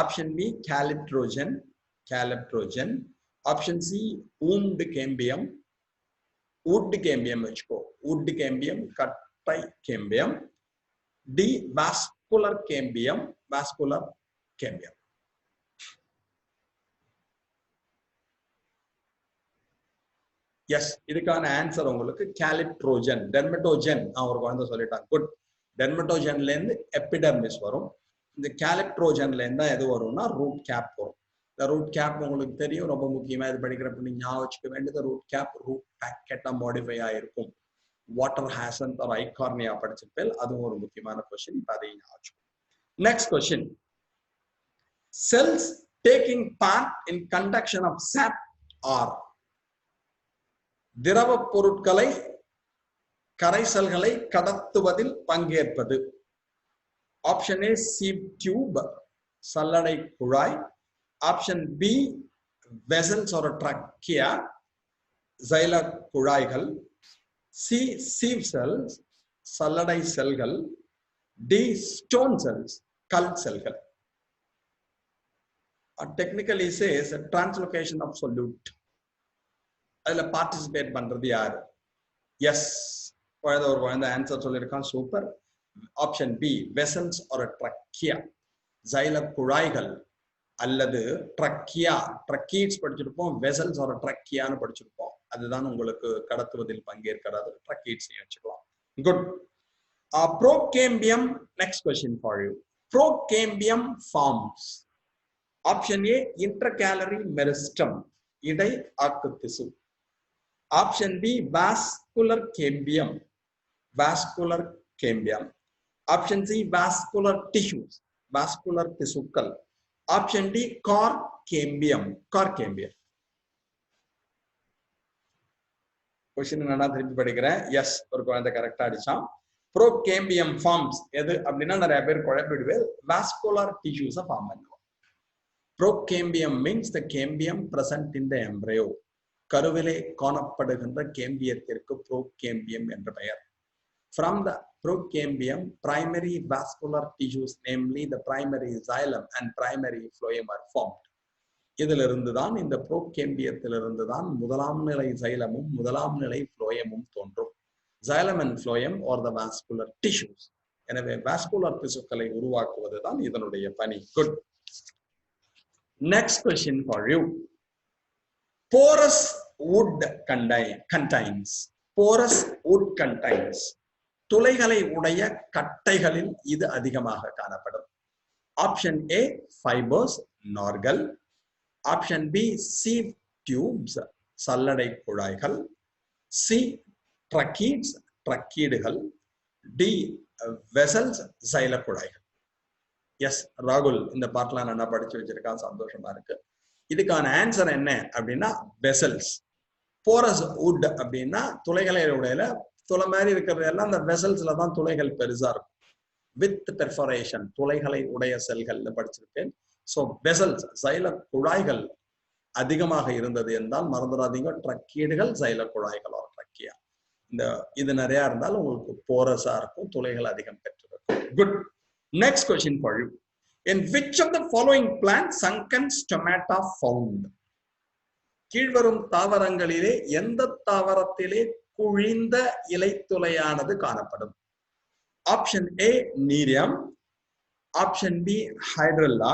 option B calyptrogen, option C wood cambium வச்சுக்கோ, wood கேம்பியம், கட்டை cambium, D vascular cambium. Yes, இதுக்கான ஆன்சர் உங்களுக்கு கேலிப்ட்ரோஜன். டெர்மட்டோஜன் ஒரு குழந்தை சொல்லிட்டாங்க. குட். டெர்மட்டோஜன்ல இருந்து எபிடெர்மிஸ் வரும். இந்த கேலிப்ட்ரோஜன்ல இருந்தா எது வரும்னா ரூட் கேப் வரும். இந்த ரூட் கேப் உங்களுக்கு தெரியும், ரொம்ப முக்கியமா இது படிக்கிறப்ப நீங்க ஞாபகம் வச்சுக்க வேண்டியது ரூட் கேப் ரூட் பேக்கெட்டா மாடிஃபை ஆயிருக்கும். வாட்டர் ஹாசன் ஒரு ஐகார்னியா படிச்சிருப்பேன், அதுவும் ஒரு முக்கியமான கொஸ்டின். இப்ப அதையும் ஞாபகம் வச்சுக்கோ. Next question. Cells taking part in conduction of sap or. திரவ பொருட்களை கரைசல்களை கடத்துவதில் பங்கேற்பது. ஆப்ஷன் ஏ சீப் டியூப், சல்லடை குழாய். ஆப்ஷன் பி வெசல்ஸ் ஒரு ட்ரக்கியா, ஜைல குழாய்கள். சி சீவ் செல்ஸ், சல்லடை செல்கள். டி ஸ்டோன் செல்ஸ், கல் செல்கள். Technically says a translocation of solute. அதுல பார்ட்டிசிபேட் பண்றது யாரு? எஸ், ஒரு குழந்தை ஆன்சர் சொல்லியிருக்கான். சூப்பர். ஆப்ஷன் பி வெசல்ஸ் ஒரு ட்ரக்கியா, ஜைல குழாய்கள் அல்லது ட்ரக்கியா. ட்ரக்கீட்ஸ் படிச்சிருப்போம், வெசல்ஸ் ஒரு ட்ரக்கியான்னு படிச்சிருப்போம். அதுதான் உங்களுக்கு கடத்துவதில் பங்கேற்கிறது. ட்ரக்கீட்ஸ் வச்சுக்கலாம். Good. Procambium. Next question for you. Procambium forms. Option A intercalary meristem, இடை ஆக்கு திசு. Option B vascular cambium, option C vascular tissues, vascular திசுக்கள். Option D cork cambium. Question என்னன்னா திருப்பி படிக்கிறேன். எஸ், ஒரு குழந்தை கரெக்டா அடிச்சான். ப்ரோகேம்பியம் ஃபார்ம்ஸ் எது அப்படின்னா நிறைய பேர் குழப்பிடுவேன். வாஸ்குலர் டிஷ்யூஸ ஃபார்ம் பண்ணுவோம். Procambium means the cambium present in the embryo. கருவிலே காணப்படுகின்ற கேம்பியத்திற்கு ப்ரோகேம்பியம் என்ற பெயர். From the procambium, primary vascular tissues, namely the primary xylem and primary phloem are formed. இதிலிருந்துதான், இந்த ப்ரோகேம்பியத்திலிருந்துதான் முதலாம் நிலை xylemum முதலாம் நிலை phloemum தோன்றும். Xylem and phloem are the vascular tissues. எனவே vascular திசுக்களை உருவாக்குவதுதான் இதனுடைய பணி. Good. Next question for you. Porous wood contains. Porous wood contains. துளைகளை உடைய கட்டைகளில் இது அதிகமாக காணப்படும். ஆப்ஷன் ஏ ஃபைபர்ஸ், நார்கள். ஆப்ஷன் பி சீவ் டியூப்ஸ், சல்லடை குழாய்கள். சி ட்ரக்கீட்ஸ், ட்ரக்கீடுகள். டி வெசல்ஸ், சைல குழாய்கள். எஸ் ராகுல், இந்த பாட்டெல்லாம் நல்லா படிச்சு வச்சிருக்கான், சந்தோஷமா இருக்கு. இதுக்கான ஆன்சர் என்ன அப்படின்னா வெசல்ஸ். போரஸ் வுட் அப்படின்னா துளைகளை உடையில துளை மாதிரி இருக்கிறது எல்லாம் அந்த வெசல்ஸ்ல தான் துளைகள் பெருசா இருக்கும். வித் பெர்ஃபரேஷன், துளைகளை உடைய செல்கள்ல படிச்சிருக்கேன். ஸோ வெசல்ஸ், சைல குழாய்கள் அதிகமாக இருந்தது என்றால் மறந்துடாதீங்க, ட்ரக்கீடுகள், சைல குழாய்கள் ஒரு ட்ரக்கியா. இந்த இது நிறைய இருந்தால் உங்களுக்கு போரஸா இருக்கும், துளைகள் அதிகம் பெற்றிருக்கும். Good. Next question for you. In which of the following plants sunken stomata found? கீழ்வரும் தாவரங்களிலே எந்த தாவரத்திலே குழிந்த இலைத்துளையானது காணப்படும்? Option A Nerium, option B Hydrilla,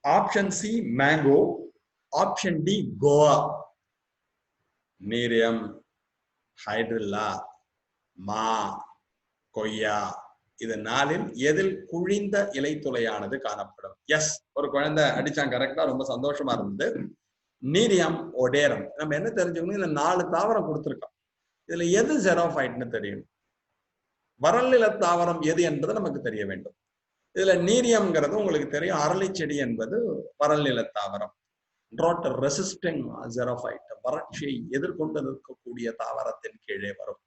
option C mango, option D guava. Nerium, Hydrilla, மா, கொய்யா, இது 4ல் எதில் குழிந்த இலைத்துளையானது காணப்படும்? எஸ், ஒரு குழந்தை அடிச்சான் கரெக்டா, ரொம்ப சந்தோஷமா இருந்தது. நீரியம் ஒடேரம். நம்ம என்ன தெரிஞ்சுக்கணும், இந்த 4 தாவரம் கொடுத்திருக்கோம். இதுல எது ஜெரோஃபைட்னு தெரியும். வறல் நில தாவரம் எது என்பது நமக்கு தெரிய வேண்டும். இதுல நீரியம்ங்கிறது உங்களுக்கு தெரியும், அரளி செடி என்பது வறல் நில தாவரம். drought resisting xerophyte, வறட்சியை எதிர்கொண்டு நிற்கக்கூடிய தாவரத்தின் கீழே வரும்.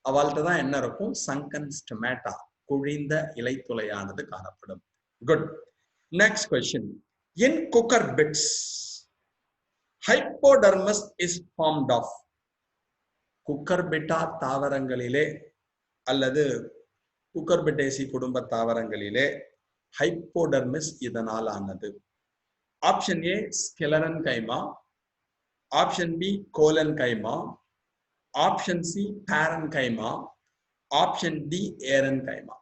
அவள்கிட்ட தான் என்ன இருக்கும், சங்கன் ஸ்டொமேட்டா, குழிந்த இலைத்துளையானது காணப்படும். Good. Next question. In cucurbits hypodermis is formed of. Cucurbita தாவரங்களிலே அல்லது குக்கர்பிட்டேசி குடும்ப தாவரங்களிலே ஹைப்போடர்மிஸ் இதனால் ஆனது. Option A sclerenchyma, option B collenchyma, option C parenchyma, option D ஏரன் கைமா.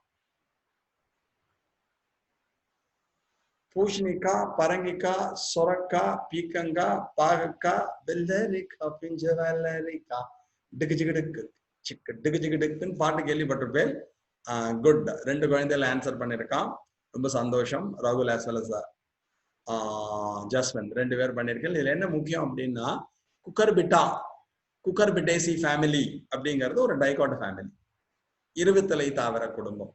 பூஷணிக்காய், பரங்கிக்காய், சொரக்காய், பீக்கங்காய், பாகக்காய், வெள்ளரிக்காய், பிஞ்ச வெள்ளரிக்காய், டிகுஜிகிடுக்கு சிக்கு டிகுஜிகிடுக்குன்னு பாட்டு கேள்விப்பட்டிருப்பேன். குட். 2 குழந்தைகள் ஆன்சர் பண்ணிருக்கான், ரொம்ப சந்தோஷம். ராகுல் as well as ஜஸ்வந்த் 2 பேர் பண்ணிருக்கேன். இதுல என்ன முக்கியம் அப்படின்னா, குக்கர்பிட்டா, குக்கர்பிட்டேசி ஃபேமிலி அப்படிங்கிறது ஒரு டைகாட் ஃபேமிலி, இருவித்தலை தாவர குடும்பம்.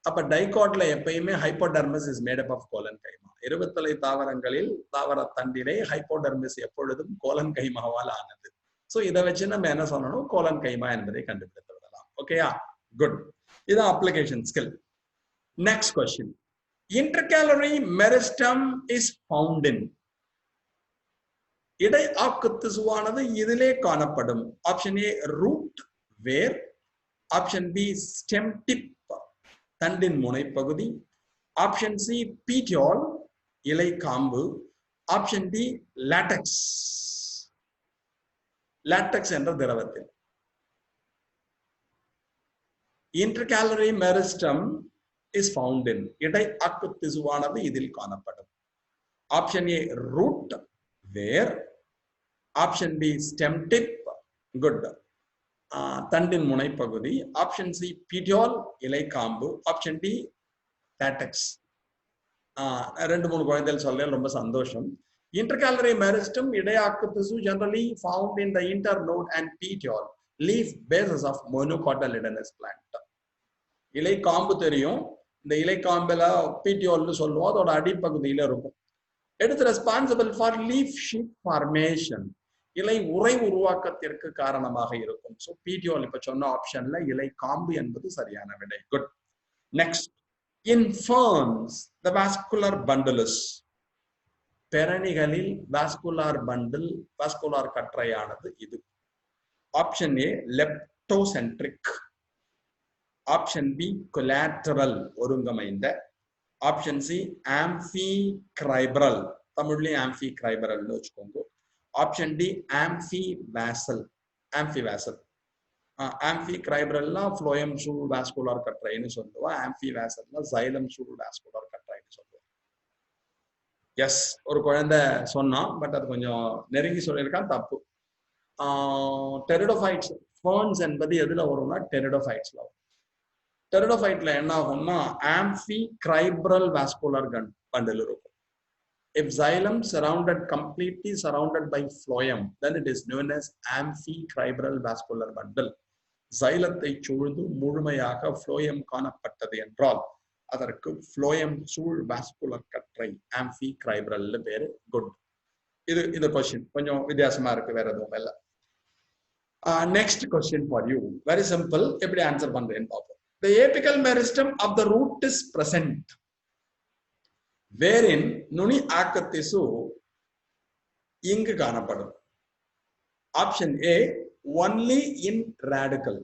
அப்ப டைகாட்ல எப்பயுமே hypodermis is made up of collenchyma. இருவித்தலை தாவரங்களில் தாவர தண்டிலே ஹைப்போடர்மிஸ் எப்பொழுதும் கோலன் கைமாவால் ஆனது. சோ இதை வச்சு நம்ம என்ன சொல்லணும், கோலன் கைமா என்பதை கண்டுபிடித்து விடலாம். ஓகேயா? குட். இதான் application skill. Next question. Intercalary meristem is found in. இடை ஆக்கு திசுவானது இதிலே காணப்படும். ஆப்ஷன் ஏ ரூட் வேர், ஆப்ஷன் பி ஸ்டெம் டிப் தண்டின் முனைப்பகுதி, ஆப்ஷன் சி பீட்டியோல் இலை காம்பு, ஆப்ஷன் டி லாட்டெக்ஸ், லாட்டெக்ஸ் என்ற திரவத்தில். Intercalary meristem is found in. இடை ஆக்கு திசுவானது இதில் காணப்படும். ஆப்ஷன் ஏ ரூட் வேர், option B stem tip, good, தண்டின் முனைப்பகுதி, ஆப்ஷன் சி பீட்டியோல் இலை காம்பு, ஆப்ஷன் டி லாட்டெக்ஸ். 2-3 குழந்தைகள் சொல்றேன், ரொம்ப சந்தோஷம். Intercalary meristem இடையாக்கு திசு generally found in the internode and petiole leaf bases of monocotyledonous plant. இலை காம்பு தெரியும், இந்த இலை காம்புல பீட்டியோல்னு சொல்லுவோம், அதோட அடிப்பகுதியில இருக்கும். எடுத்து responsible for leaf sheet formation, இலை உறை உருவாக்கத்திற்கு காரணமாக இருக்கும். ஸோ பீட்டியோல் இப்ப சொன்ன ஆப்ஷன்ல இலை காம்பு என்பது சரியான விடை. Good. Next. In ferns the vascular bundles. பெரணிகளில் வாஸ்குலார் பண்டில், வாஸ்குலார் கற்றையானது இது. Option A leptocentric, option B collateral ஒருங்கமைந்த, ஆப்ஷன் சி ஆம்பி கிரைபரல், தமிழ்லயும் ஆம்பி கிரைபரல்னு வச்சுக்கோங்க, ஆப்ஷன் டி ஆம்பி வாசல், ஆம்பி வாசல். ஆம்பி கிரைபரல்னா ஃப்ளோயம் சூழ் வாஸ்குலார் கற்றைன்னு சொல்லுவோம், ஆம்பி வாசல்னா சைலம் சூழ் வாஸ்குலார் கற்றைன்னு சொல்லுவோம். எஸ், ஒரு குழந்தை சொன்னான், பட் அது கொஞ்சம் நெருங்கி சொல்லியிருக்கான், தப்பு. டெரிடோஃபைட்ஸ் ஃபர்ன்ஸ் என்பது எதுல வரும்னா டெரிடோஃபைட்ஸ்ல வரும். டெரிடோஃபைட்ல என்ன ஆகும்னா ஆம்பி கிரைபரல் வாஸ்குலர் பண்டில் இருக்கும். If xylem completely surrounded by phloem, then it is known as amphicribral vascular bundle. xylத்தை சூழ்ந்து முழுமையாக phloem காணப்பட்டது என்றால் அதற்கு phloem சூழ் வாஸ்குலர் கற்றை, amphicribral பேரு. குட். இது கொஸ்டின் கொஞ்சம் வித்தியாசமா இருக்கு, வேற எதுவும் இல்லை. Next question for you, very simple. எப்படி ஆன்சர் பண்றேன்னு பார்ப்போம். The apical meristem of the root is present wherein நுனி ஆக்கு திசு இங்கு காணப்படும். Option A only in radicle,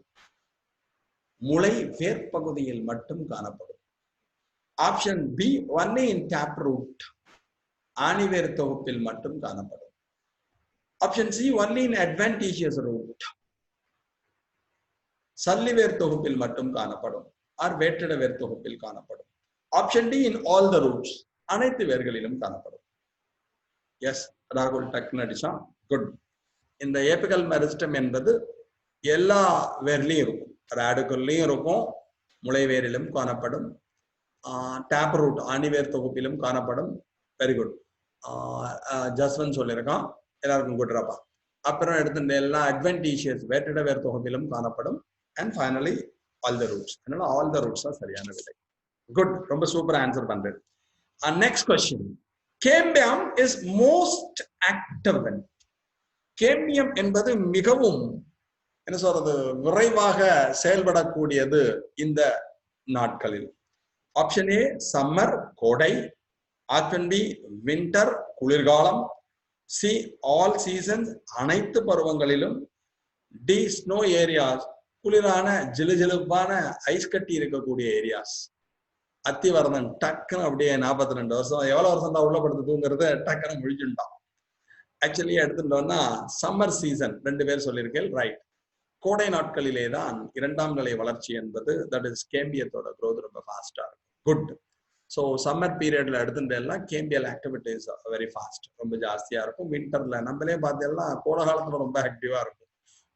முளை வேர் பகுதியில் மட்டும் காணப்படும். Option B only in tap root, ஆணிவேர் தொகுப்பில் மட்டும் காணப்படும். Option C only in adventitious root, சல்லிவேர் தொகுப்பில் மட்டும் காணப்படும், ஆர் வேற்றிட வேர் தொகுப்பில் காணப்படும். Option D in all the roots, அனைத்து வேர்களிலும் காணப்படும். எஸ், ராகுல் டக்குன்னு அடிச்சான். குட். இந்த ஏபிகல் மெரிஸ்டம் என்பது எல்லா வேர்லயும் இருக்கும், ரேடிக்கல்லையும் இருக்கும், முளைவேரிலும் காணப்படும். டேப் ரூட் ஆணிவேர் தொகுப்பிலும் காணப்படும். Very good. ஜஸ்வன் சொல்லியிருக்கான், எல்லாருக்கும் குட்ராப்பா. அப்புறம் எடுத்துட்டு எல்லா அட்வென்டீஷியஸ் வேற்றிட வேர் தொகுப்பிலும் காணப்படும். And finally all the roots. அதனால ஆல் த ரூட்ஸ் தான் சரியான விடை. குட், ரொம்ப சூப்பரா ஆன்சர் பண்றது. Next question. Cambium is most active. Cambium என்பது மிகவும் என்ன சொல்றது, விரைவாக செயல்படக்கூடியது இந்த நாட்களில். ஆப்ஷன் ஏ சம்மர், கோடை. ஆப்ஷன் பி வின்டர், குளிர்காலம். சி ஆல் சீசன்ஸ், அனைத்து பருவங்களிலும். டி ஸ்னோ ஏரியாஸ், குளிரான ஜிலுஜிலுப்பான ஐஸ் கட்டி இருக்கக்கூடிய ஏரியாஸ். அத்திவரதன் டக்குன்னு அப்படியே 42 வருஷம், எவ்வளவு வருஷம் தான் உள்ள படுத்து தூங்குறது, டக்குன்னு முழிச்சுட்டான். ஆக்சுவலி எடுத்துட்டோம்னா சம்மர் சீசன் 2 பேர் சொல்லியிருக்கேன், ரைட். கோடை நாட்களிலே தான் 2ஆம் நிலை வளர்ச்சி என்பது, தட் இஸ் கேம்பியத்தோட growth ரொம்ப ஃபாஸ்டா இருக்கும். குட். ஸோ சம்மர் பீரியட்ல எடுத்துட்டேன்னா கேம்பியல் ஆக்டிவிட்டிஸ் வெரி ஃபாஸ்ட், ரொம்ப ஜாஸ்தியா இருக்கும். வின்டர்ல நம்மளே பார்த்தேன்னா கோடை காலத்துல ரொம்ப ஆக்டிவா இருக்கும்.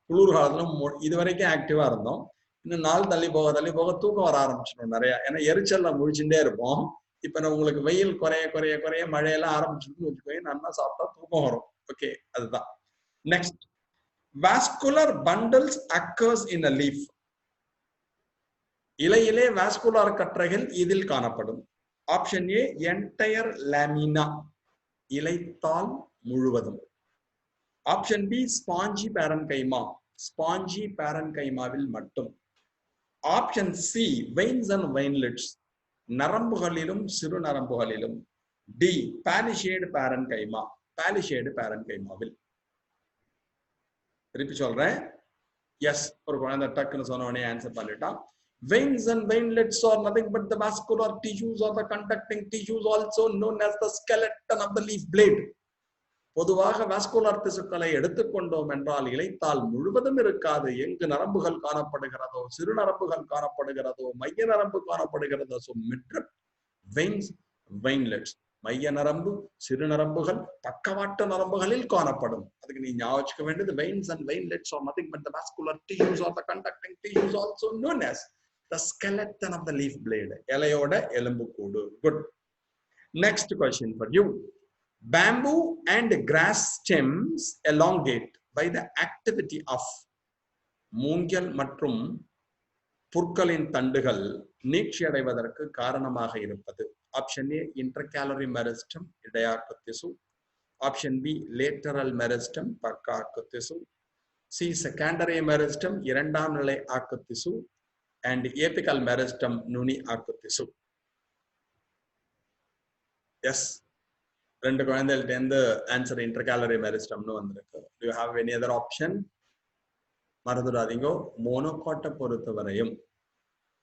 குளிர் காலத்துல இது வரைக்கும் ஆக்டிவா இருந்தோம். இன்னும் நாள் தள்ளி போக தூக்கம் வர ஆரம்பிச்சிடும் நிறைய. ஏன்னா எரிச்சல்ல முழிச்சுட்டே இருப்போம். இப்ப உங்களுக்கு வெயில் குறைய குறைய குறைய மழையெல்லாம் ஆரம்பிச்சிருக்குன்னு வச்சுக்கோங்க, நல்லா சாப்பிட்டா தூக்கம் வரும். ஓகே, அதுதான். Next, vascular bundles occurs in a leaf. இலையிலே வாஸ்குலார் கற்றைகள் இதில் காணப்படும். ஆப்ஷன் ஏ என்டையர் லாமினா, இலைத்தாள் முழுவதும். Option B spongy parenchyma, spongy பேரன்கைமாவில் மட்டும். Option C veins and veinlets, நரம்புகளிலும் சிறு நரம்புகளிலும். D பாலிஷேடு parenchyma, பாலிஷேடு பேரன்கைமாவில். திருப்பி சொல்றேன். எஸ், ஒரு குழந்தை டக்குன்னு சொன்ன உடனே ஆன்சர் பண்ணிட்டான். Veins and veinlets are nothing but the vascular tissues or the conducting tissues, also known as the skeleton of the leaf blade. பொதுவாக வாஸ்குலர் திசுக்களை எடுத்துக்கொண்டோம் என்றால் இலைத்தாள் முழுவதும் இருக்காது. எங்கு நரம்புகள் காணப்படுகிறதோ, சிறு நரம்புகள் காணப்படுகிறதோ, மைய நரம்பு காணப்படுகிறதோ, veins, veinlets, மைய நரம்பு, சிறு நரம்புகள், பக்கவாட்டு நரம்புகளில் காணப்படும். அதுக்கு நீ ஞாபகம் வச்சுக்க வேண்டியது veins and veinlets are nothing but the vascular tissues or the conducting tissues, also known as the skeleton of the leaf blade. இலையோட எலும்புக்கூடு. Good. Next question for you. Bamboo and grass stems elongate by the activity of. மூங்கில் மற்றும் புற்களின் தண்டுகள் நீட்சி அடைவதற்கு காரணமாக இருப்பது. Option A இன்டர்காலரி meristem, இடையாக்கு திசு. ஆப்ஷன் பி லேட்டரல் மெரிஸ்டம், பக்க ஆக்கு திசு. சி செகண்டரி மெரிஸ்டம், 2ஆம் நிலை ஆக்கு திசு. அண்ட் ஏபிக்கல் மெரிஸ்டம், நுனி ஆக்கு திசு. எஸ், 2 குழந்தைகள்ட்ட இருந்து ஆன்சர் இன்டர்காலரி மெரிஸ்டம்னு வந்திருக்கு. To you have any other option? மறந்துடாதீங்க, மோனோகாட்டை பொறுத்தவரையும்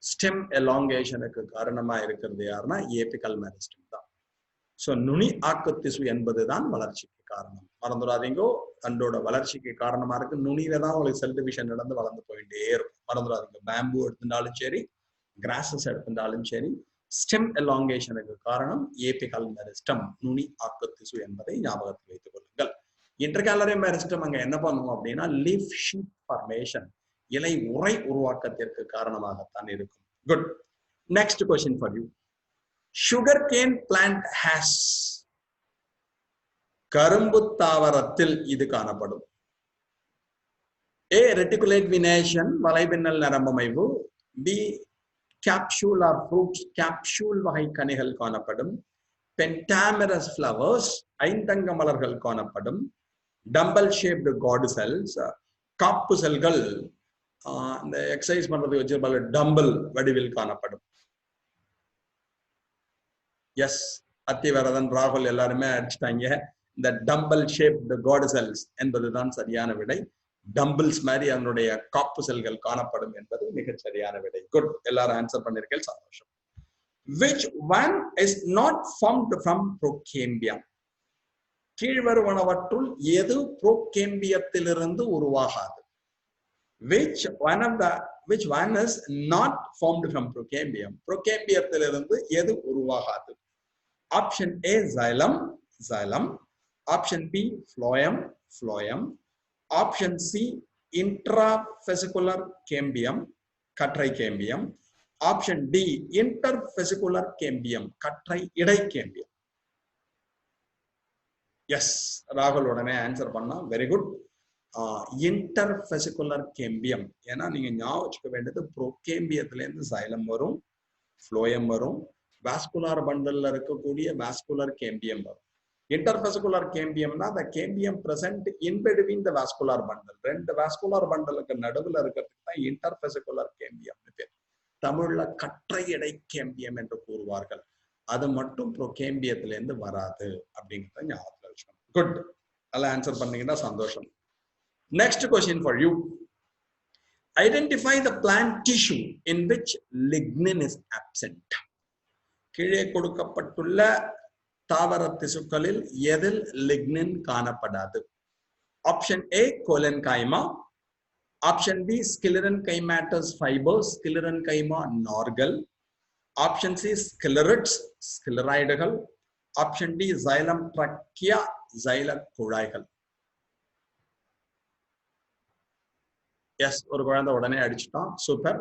ஸ்டெம் எலாங்கேஷனுக்கு காரணமா இருக்கிறது யாருன்னா ஏபிக்கல் மெரிஸ்டம் தான். ஸோ நுனி ஆக்கு திசு என்பதுதான் வளர்ச்சிக்கு காரணம். மறந்துடாதீங்கோ, தண்டோட வளர்ச்சிக்கு காரணமா இருக்கு. நுனியில தான் உங்களுக்கு செல் டிவிஷன் நடந்து வளர்ந்து போயிட்டே இருக்கும். மறந்துடாதீங்க, பேம்பு எடுத்துட்டாலும் சரி, கிராஸஸ் எடுத்துட்டாலும் சரி, ஸ்டெம் எலாங்கேஷனுக்கு காரணம் ஏபிக்கல் மெரிஸ்டம், நுனி ஆக்கு திசு என்பதை ஞாபகத்தில் வைத்துக் கொள்ளுங்கள். இன்டர்காலரி மெரிஸ்டம் அங்க என்ன பண்ணுவோம் அப்படின்னா லீஃப் ஷீட் ஃபார்மேஷன், இலை உரை உருவாக்கத்திற்கு காரணமாகத்தான் இருக்கும். Good. Next question for you. Sugar cane plant has, கரும்பு தாவரத்தில் இது காணப்படும். ஏ ரெட்டிகுலேட் வினேஷன், வலைபின்னல் நரம்பமைவு. B capsule or fruits, capsule வகை கனிகள் காணப்படும். பென்டாமரஸ் ஃப்ளவர்ஸ், ஐந்தங்க மலர்கள் காணப்படும். டம்பல் ஷேப்டு காட் செல்ஸ், காப்பு செல்கள் இந்த எக்ஸசைஸ் பண்றதுக்கு வச்சிருப்பாங்க டம்பல் வடிவில் காணப்படும். எஸ், அத்திவரதன், ராகுல் எல்லாருமே அடிச்சிட்டாங்க. இந்த டம்பல் ஷேப்டு காட் செல்ஸ் என்பதுதான் சரியான விடை. டம்பிள்ஸ் மாதிரி அதனுடைய காப்பு செல்கள் காணப்படும் என்பது மிகச் சரியான விடை. குட், எல்லாரும் ஆன்சர் பண்ணிருக்கேன், சந்தோஷம். Which one is not formed from procambium? கீழ்வருவனவற்றுள் எது புரோகேம்பியத்திலிருந்து உருவாகாது? Which one is not formed from procambium? புரோகேம்பியத்திலிருந்து எது உருவாகாது? Option A xylem, xylem. Option B phloem, phloem. Option C intrafascicular cambium, கற்றை cambium. Option D interfascicular cambium, கற்றை இடை cambium. S, ராகுல் உடனே answer பண்ணா, வெரி குட். இன்டர்ஃபெசிகுலர் கேம்பியம். ஏன்னா நீங்க ஞாபகம் வச்சுக்க வேண்டியது புரோகேம்பியத்துல இருந்து சைலம் வரும், ஃப்ளோயம் வரும், வாஸ்குலார் பண்டல்ல இருக்கக்கூடிய வாஸ்குலர் கேம்பியம் வரும். இன்டர்ஃபெசிகுலர் கேம்பியம்னா the cambium present in between the vascular bundle. ரெண்டு வாஸ்குலர் பண்டலுக்கு நடுவுல இருக்கிறதுக்கு தான் இன்டர்ஃபெசிகுலர் கேம்பியம்னு பேர். தமிழ்ல கற்றை இடை கேம்பியம் என்று கூறுவார்கள். அது மட்டும் புரோகேம்பியத்துல இருந்து வராது அப்படிங்கிறத ஞாபகத்துல வச்சுக்கணும். குட், நல்லா ஆன்சர் பண்ணீங்கன்னா சந்தோஷம். Next question for you. Identify the plant tissue in which lignin is absent. கீழே கொடுக்கப்பட்டுள்ள தாவர திசுக்களில் எதில் லிக்னின் காணப்படாது? Option A collenchyma, option B sclerenchymatous fibres, sclerenchyma நார்கள், ஆப்ஷன் சி ஸ்கிலரிட்ஸ், ஸ்கிலரைடுகள், ஆப்ஷன் டி சைலம் ட்ரக்கியா, சைல குழாய்கள். எஸ், ஒரு குழந்தை உடனே அடிச்சுட்டான், சூப்பர்.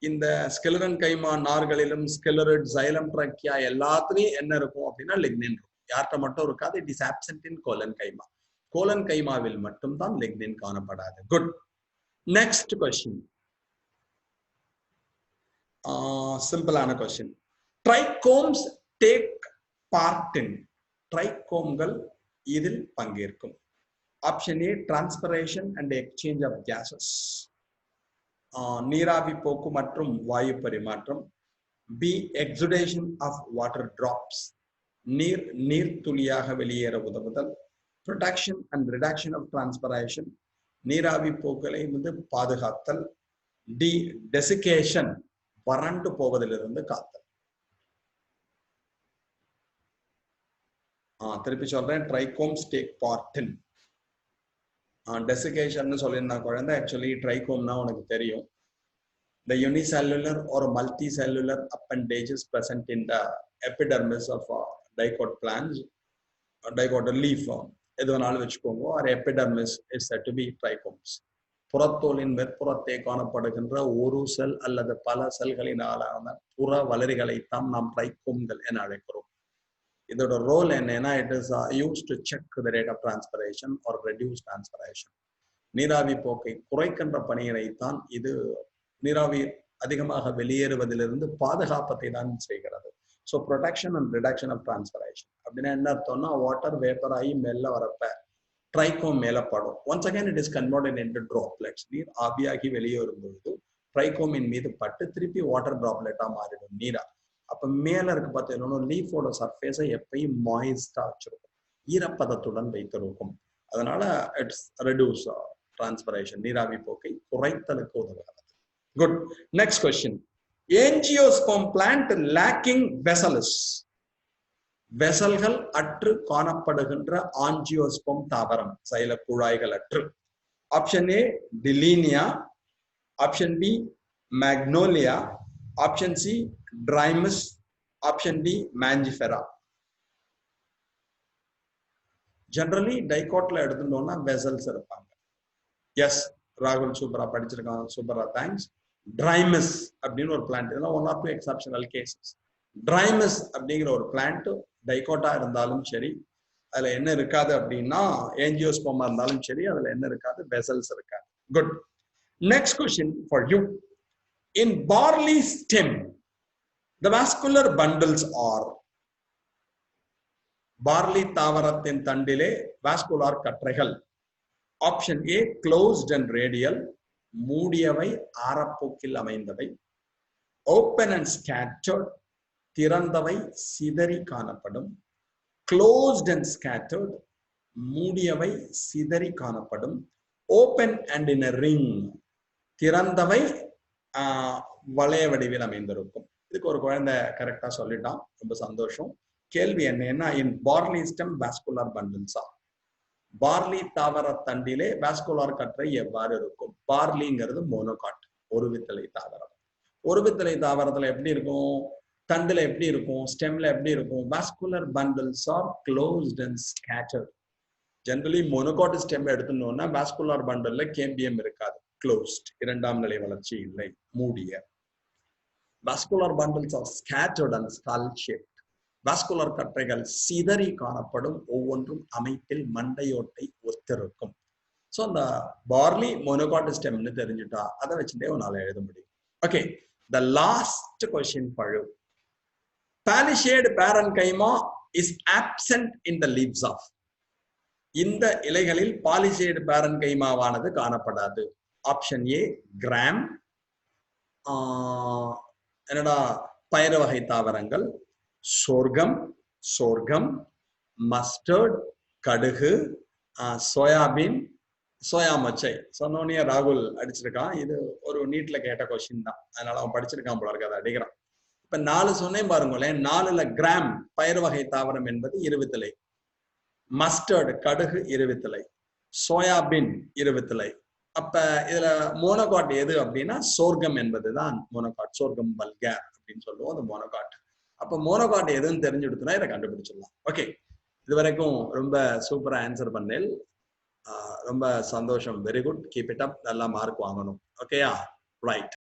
இந்த ஸ்கிலரன்கைமா நார்களிலும் ஸ்கிலரிட், சைலம் ட்ரக்கியா எல்லாத்துலயும் என்ன இருக்கும் அப்படின்னா லிக்னின் இருக்கும். யார்கிட்ட மட்டும் இருக்காது, it is absent in collenchyma. கோலன்கைமாவில் மட்டும்தான் லிக்னின் காணப்படாது. குட். நெக்ஸ்ட் கொஸ்டின், சிம்பிளான question. Trichomes take part in. ட்ரைகோம்கள் இதில் பங்கேற்கும். Option A transpiration and exchange of gases, நீராவி போக்கு மற்றும் வாயு பரிமாற்றம். B exudation of water drops, நீர் துளியாக வெளியேற உதவுதல். Protection and reduction of transpiration, நீராவி போக்குகளை பாதுகாத்தல். டி டெசிகேஷன், வறண்டு போவதிலிருந்து காத்தல். திருப்பி சொல்றேன், ட்ரைகோம்ஸ் டேக் பார்ட் இன். டெசிகேஷன் சொல்லியிருந்தா குழந்தை, ஆக்சுவலி ட்ரைகோம்னா உனக்கு தெரியும், the unicellular or multicellular appendages present in the epidermis of dicot plants, dicot leaf, எது வேணாலும் வச்சுக்கோங்க, or epidermis is said to be trichomes. புறத்தோலின் வெற்புறத்தை காணப்படுகின்ற ஒரு செல் அல்லது பல செல்களினாலான புற வளரிகளைத்தான் நாம் ட்ரைகோம்கள் என அழைக்கிறோம். இதோட ரோல் என்னன்னா, it is used to check the rate of transpiration or reduce transpiration. நீராவி போக்கை குறைக்கின்ற பணியினைத்தான் இது, நீராவி அதிகமாக வெளியேறுவதிலிருந்து பாதுகாப்பத்தை தான் செய்கிறது. So protection and reduction of transpiration அப்படின்னா என்ன அர்த்தம்னா, வாட்டர் வேப்பர் ஆகி மேல வரப்ப ட்ரைகோம் மேல படும். Once again it is converted into droplets. நீர் ஆவியாகி வெளியேறும் பொழுது ட்ரைகோமின் மீது பட்டு திருப்பி வாட்டர் டிராப்லெட்டா மாறிடும் நீரா. அப்ப மேல இருக்கு பார்த்தீங்கன்னா லீஃபோட சர்ஃபேஸை எப்பயும் மாய்ஸ்டா வச்சிருக்கும், ஈரப்பதத்துடன் வைத்திருக்கும். அதனால இட்ஸ் ரெடியூஸ் டிரான்ஸ்பிரேஷன், நீராவி போக்கை குறைத்தலுக்கு உதவுகிறது. Good. Next question. Angiosperm plant lacking vessels. வெசல்கள் அற்று காணப்படுகின்ற ஆஞ்சியோஸ்போம் தாவரம், சைல குழாய்கள் அற்று. Option A Dillenia, option B Magnolia, option C Drimys, option D Mangifera. Generally டைகாட்ல எடுத்துட்டோம்னா வெசல்ஸ் இருப்பாங்க. எஸ், ராகுல் சூப்பரா படிச்சிருக்காங்க, சூப்பரா, தேங்க்ஸ். ட்ரைமஸ் அப்படின்னு ஒரு பிளான்ட், இதெல்லாம் 1 or 2 எக்ஸப்ஷனல் கேசஸ். ட்ரைமஸ் அப்படிங்கிற ஒரு பிளான்ட் டைகாட்டா இருந்தாலும் சரி, அதுல என்ன இருக்காது அப்படின்னா ஏஞ்சியோஸ்போமா இருந்தாலும் சரி, அதுல என்ன இருக்காது, வெசல்ஸ் இருக்காது. Good. Next question for you. In barley stem the vascular bundles are. Barley தாவரத்தின் தண்டிலே வாஸ்குலார் கற்றைகள். Option A closed and radial, மூடியவை ஆரப்போக்கில் அமைந்தவை. ஓப்பன் அண்ட் ஸ்கேட்டர்ட், திறந்தவை சிதறி காணப்படும். க்ளோஸ்ட் அண்ட் ஸ்கேட்டர்ட், மூடியவை சிதறி காணப்படும். Open and in a ring, திறந்தவை வளைய வடிவில் அமைந்திருக்கும். இதுக்கு ஒரு குழந்தை கரெக்டா சொல்லிட்டான், ரொம்ப சந்தோஷம். கேள்வி என்னன்னா, இன் பார்லி ஸ்டெம் வாஸ்குலார் பண்டில்ஸா, பார்லி தாவர தண்டிலே வாஸ்குலார் கற்றை எவ்வாறு இருக்கும்? பார்லிங்கிறது மோனோகாட், ஒரு வித்தலை தாவரம். ஒரு வித்தலை தாவரத்துல எப்படி இருக்கும்? தண்டுல எப்படி இருக்கும்? ஸ்டெம்ல எப்படி இருக்கும்? Vascular bundles R closed and scattered. Generally monocot stem எடுத்துட்டோம்னா வாஸ்குலார் பண்டல்ல கேம்பியம் இருக்காது, க்ளோஸ்ட், இரண்டாம் நிலை வளர்ச்சி இல்லை, மூடிய. vascular bundles are scattered and skull shaped. Vascular கற்றைகள் சிதறி காணப்படும், ஒவ்வொன்றும் அமைப்பில் மண்டையோட்டை ஒத்திருக்கும். ஸோ அந்த பார்லி மோனோகாட் ஸ்டெம்னு தெரிஞ்சுட்டா அதை வச்சுட்டே உன்னால எழுத முடியும். ஓகே, த லாஸ்ட் கொஸ்டின் பழு. Palisade parenchyma is absent in the leaves of. இந்த இலைகளில் பாலிஷேட் பேரன்கைமாவானது காணப்படாது. ஆப்ஷன் ஏ கிராம், என்னடா பயிறு வகை தாவரங்கள், சோர்கம், மஸ்டர்ட், கடுகு, சோயாபீன், சோயா மொச்சை. சொன்னோன்னே ராகுல் அடிச்சிருக்கான். இது ஒரு நீட்ல கேட்ட கொஸ்டின் தான், அதனால அவன் படிச்சிருக்கான் போல இருக்கு, அதை அடிக்கிறான். இப்ப 4 சொன்னேன் பாருங்களேன். 4ல கிராம் பயிர் வகை தாவரம் என்பது இருவித்திலை, மஸ்டர்ட் கடுகு இருவித்திலை, சோயாபீன் இருவித்திலை. அப்ப இதுல மோனோகாட் எது அப்படின்னா சோர்க்கம் என்பதுதான் மோனோகாட். சோர்க்கம் வல்கேர் அப்படின்னு சொல்லுவோம், அது மோனோகாட். அப்ப மோனோகாட் எதுன்னு தெரிஞ்சுடுத்துனா இதை கண்டுபிடிச்சிடலாம். ஓகே, இது வரைக்கும் ரொம்ப சூப்பரா ஆன்சர் பண்ணேன். ரொம்ப சந்தோஷம். Very good, keep it up. நல்லா மார்க் வாங்கணும். ஓகேயா? ரைட்.